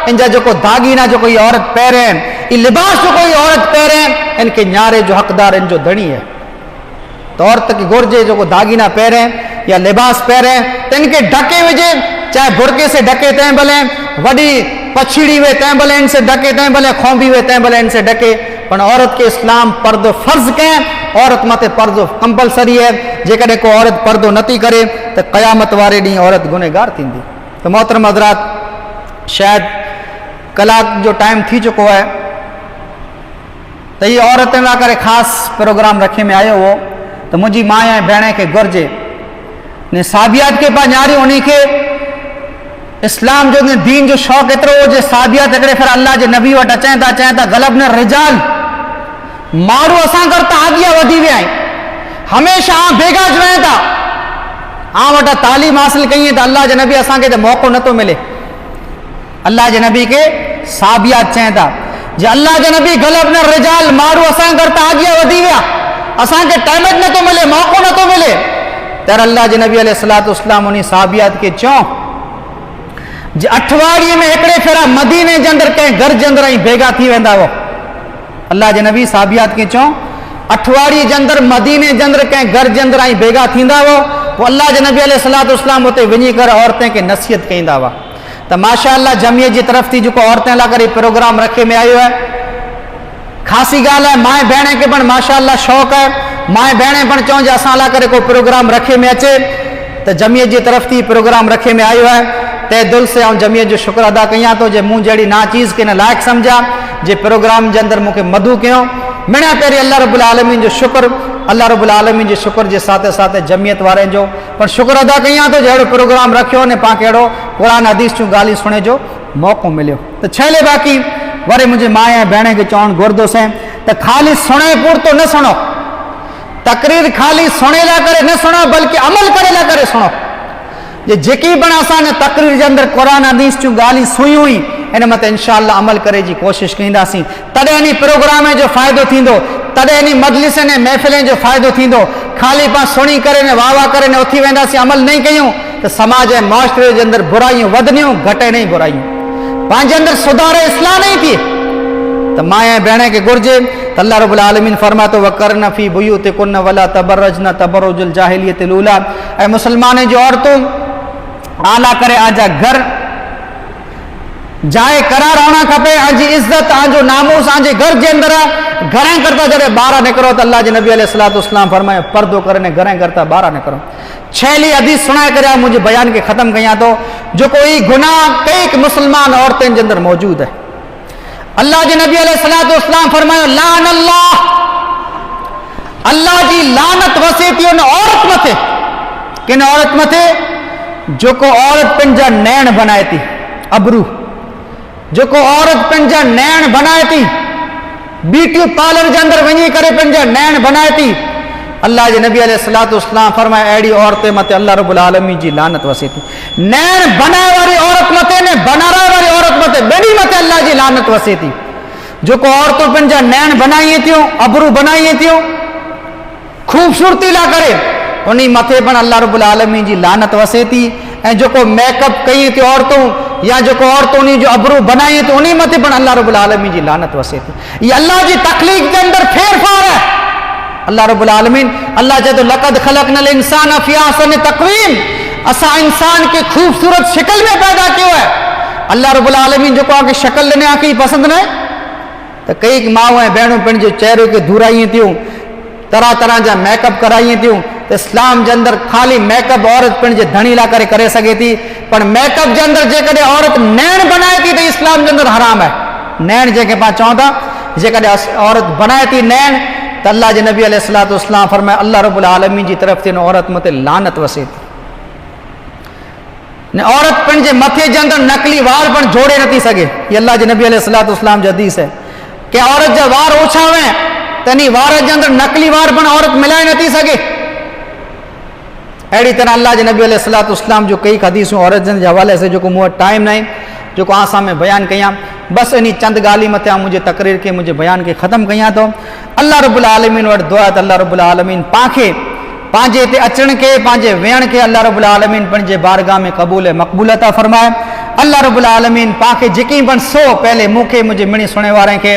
इन जा जेको दागीना जेको हीअ औरत पहिरे, हीअ लिबास जेको हीअ औरत पहिरे, इनके न्यारे जो हक़दार इन जो धणी है। तो औरत खे घुर्जे जेको दागीना पहिरे या लिबास पहिरे त इनके ढके विझे, चाहे बुरके से ढके तंहिं भले, वॾी पछड़ी हुए तंहिं भले इनसे ढके, तंहिं भले खोंबी हुए तंहिं भले इनसे ढके। पर औरत के इस्लाम पर्दो फर्ज कहें, औरत मथे पर्दो कंपलसरी है। जेकॾहिं को औरत पर्दो नथी करे तो क़यामत वारे ॾींहुं औरत गुनहगार थींदी। तो मोहतरम हज़रात, शायद कलाक जो टाइम थी चुको है, तो तो ये औरतें ला करे ख़ास प्रोग्राम रखे में आयो हो तो मुझी माँ या भेण के घुर्जे ने साबियात के पास न्यारी उन्हीं के इस्लाम जो ने दीन जो शौक़ एतिरो हो जे साबियात हिकिड़े फिर अल्लाह जे नबी वटि अचनि था ग़लब न रिजाल माण्हू असां करता अॻियां वधी विया आहिनि हमेशा बेगा ज वञनि था वटा तालीम हासिल कई तो अल्लाह जे नबी असांखे त मौक़ो नथो मिले अल्लाह जे नबी के साबियात चवनि था जे अल्लाह जे नबी ग़लब न रिजाल माण्हू असां करता अॻियां वधी विया असांखे टाइम ज नथो मिले मौक़ो नथो मिले तर अल्लाह जे नबी अलैहिस्सलातु वस्सलाम उन साबियात के चओ जे अठवाड़ीअ में हिकिड़े फेरा मदीने जे अंदरि कंहिं घर जे अंदरि भेगा थी वेंदा हुआ अल्लाह जे नबी साबियात के चओ अठवाड़ीअ जे अंदरि मदीने जे अंदरि कंहिं घर जे अंदरि भेगा थींदा हुआ पोइ अल्लाह जे नबी अलैहिस्सलातु वस्सलाम उते वञी करे औरतें खे नसीहत कईंदा हुआ त माशाअल्लाह जमियत जी तरफ़ थी जेको औरतें लाइ करे प्रोग्राम रखे में आयो आहे ख़ासी ॻाल्हि आहे माए भेण खे पण माशाअल्लाह शौक़ु आहे माए भेण पण चऊं जे असां लाइ करे को प्रोग्राम रखे में अचे त जमियत जी तरफ़ थी प्रोग्राम रखे में आयो आहे तहे दिल से ऐं जमियत जो शुक्र अदा कयां थो जे मूं जहिड़ी नाचीज़ के न लाइक़ु सम्झा जे प्रोग्राम जे अंदरि मूंखे मदू कयो मिणा पहिरीं अल्लाह रब्बुल आलमीन जो शुक्र अल्लाह रब्बुल आलमीन जे शुक्र जे साथ साथ जमियत वारनि जो पर शुक्र अदा कयां थो जो अहिड़ो प्रोग्राम रखियो ने पाण अहिड़ो क़ुरान हदीस जूं ॻाल्हियूं सुणे जो मौक़ो मिलियो त छले बाक़ी वरी मुंहिंजे माउ ऐं भेण खे चवणु घुरंदुसि त ख़ाली सुणे पूरतो न सुणो तकरीर ख़ाली सुणे लाइ करे न सुणो बल्कि अमल करे लाइ करे सुणो जे जेकी पण असां तकरीर जे अंदरि क़ुरान हदीस जूं ॻाल्हियूं सुयूं हुई इन मथे इंशाअल्लाह अमल करे जी कोशिशि कंदासीं तॾहिं इन प्रोग्राम जो फ़ाइदो थींदो तॾहिं इन मजलिसनि ऐं महफ़िलनि जो फ़ाइदो थींदो ख़ाली पाण सुणी करे न वाह वाह करे न उथी वेंदासीं अमल नहीं कयूं त समाज ऐं मुआशरे जे अंदरि बुराइयूं वधनियूं घटे नहीं बुराइयूं पंहिंजे अंदरि सुधार इस्लाह नहीं थिए त मां ऐं भेण खे घुर्जे त अल्लाह रब्बुल आलमीन फरमातो वकरन फी बुयूतिकुन्न वला तबरजन तबरुजुल जाहिलियतिल ऊला ऐं मुसलमान जी औरतूं आला करे आजा घर जाए करार होना खपे आजी इज्जत आजो नामूस आजे घर जे अंदर घरें करता जड़े बाहर निकरो तो अल्लाह जे नबी अलैहिस्सलातु वस्सलाम फरमाए पर्दो करने घरें करता बाहर निकरो छेली हदीस सुनाए करे मुझे बयान के खत्म कया तो जो कोई गुनाह कई मुसलमान औरतें जे अंदर मौजूद है अल्लाह जे नबी अलैहिस्सलातु वस्सलाम फरमायो लान अल्लाह जी लानत वसे थी उन औरत मथे किन औरत मथे जो को औरत पंजा नैन बनाए थी अबरू जो को औरत पंजा नैन बनाए थी ब्यूटी पार्लर के अंदर वही करे पंजा नैन बनाए थी अल्लाह जे नबी अलैहिस्सलातु वस्सलाम फरमाए अड़ी औरतें मते अल्लाह रब्बुल आलमीन जी लानत वसे थी नैन बनाए वाली औरत मते ने बनारा वाली औरत मते बेड़ी मते अल्लाह जी लानत वसे थी जो को औरतों पंजा नैन बनाई थियूं अबरू बनाई थियूं खूबसूरती ला करे उन्हीं मथे पण अल्लाह रब्बुल आलमीन जी लानत वसे थी ऐं जो को मेकअप कई थी औरतों या जो को औरतों ने जो अबरू बनाई थी उन्हीं मथे पण अल्लाह रब्बुल आलमीन जी लानत वसे थी ये अल्लाह जी तखलीक के अंदर फेरफार है अल्लाह रब्बुल आलमीन अल्लाह चए तो लक़द खलक़नल इंसान फी अहसनि तक़वीम असां इंसान के खूबसूरत शक्ल में पैदा कियो है अल्लाह रब्बुल आलमीन जो को आके शक्ल लेने आके पसंद न तो कई माओ ऐं भेणूं पिण जो चेहरे के धुराई थियूं तरह तरह जा मेकअप कराई थियूं तो इस्लाम के अंदर खाली मेकअप औरत पिण जे धणी ला करे सके थी पर मेकअप के अंदर जेकॾहिं औरत नैन बनाए थी तो इस्लाम के अंदर हराम है नैन जेके पाण चऊं था जेकॾहिं औरत बनाए थी नैन तो अल्लाह जे नबी अलैहिस्सलातु वस्सलाम फरमाए अल्लाह रब्बुल आलमीन जी तरफ से औरत मते लानत वसे थी ने औरत पिण जे मथे जे अंदर नकली वार पण जोड़े नथी सके ये अल्लाह जे नबी अलैहिस्सलातु वस्सलाम जो हदीस है कि औरत जा वार ओछा हुए तनी वार जे अंदर नकली वार पण औरत मिलाए नथी सके अड़ी तरह अल्लाह जे नबी अलैहिस्सलातु वस्सलाम जो कई हदीसूं औरतनि जे हवाले से जो को मूं टाइम नहीं जो को आसां में बयान कयां बस इन चंद ॻाल्हि मथे मुझे तकरीर के मुझे बयान के ख़त्म कयां तो अल्लाह रब्बुल आलमीन वटि दुआ त अल्लाह रब्बुल आलमीन पांखे पांजे हिते अचण के पांजे वेहण के अल्लाह रब्बुल आलमीन पंहिंजे बारगाह में क़बूल मक़बूल अता फरमाए अल्लाह रब्बुल आलमीन पांखे जेकी पण सो पहले मूंखे मुझे मिणी सुणे वारे के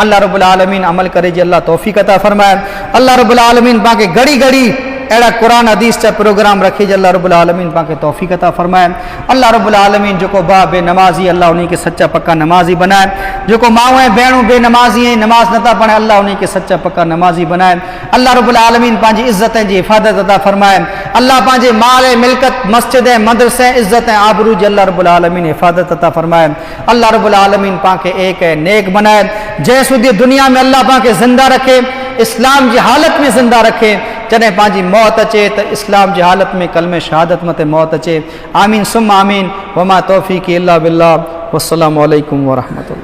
अल्लाह रब्बुल आलमीन अमल करे जी अल्लाह तौफ़ीक़ अता फरमाए अल्लाह रब्बुल आलमीन पांखे घड़ी घड़ी اڑا قرآن حدیث چا پروگرام رکھی جو اللہ رب العالمین پاک توفیق عطا فرمائے. اللہ رب العالمین جو کو باپ بے نمازی اللہ انہی کے سچا پکا نمازی بنائے. جو کو ماؤں بہنوں بے نمازی ہیں نماز نتا پڑھے اللہ انہی کے سچا پکا نمازی بنائے. اللہ رب العالمین پانچی عزتیں جی حفاظت عطا فرمائے. اللہ پانچے مال ملکت مسجد مدرسے عزتیں آبرو جی اللہ رب العالمین حفاظت عطا فرمائے. اللہ رب العالمین پاک ایک ہے نیک بنائے. جیسو دی دنیا میں اللہ پاک زندہ رکھے اسلام کی حالت میں زندہ رکھے. جنہیں پانچی موت اچے تو اسلام کی حالت میں کلمہ شہادت مت موت اچے. آمین ثم آمین. وما توفیقی اللہ باللہ. والسلام علیکم ورحمۃ اللہ.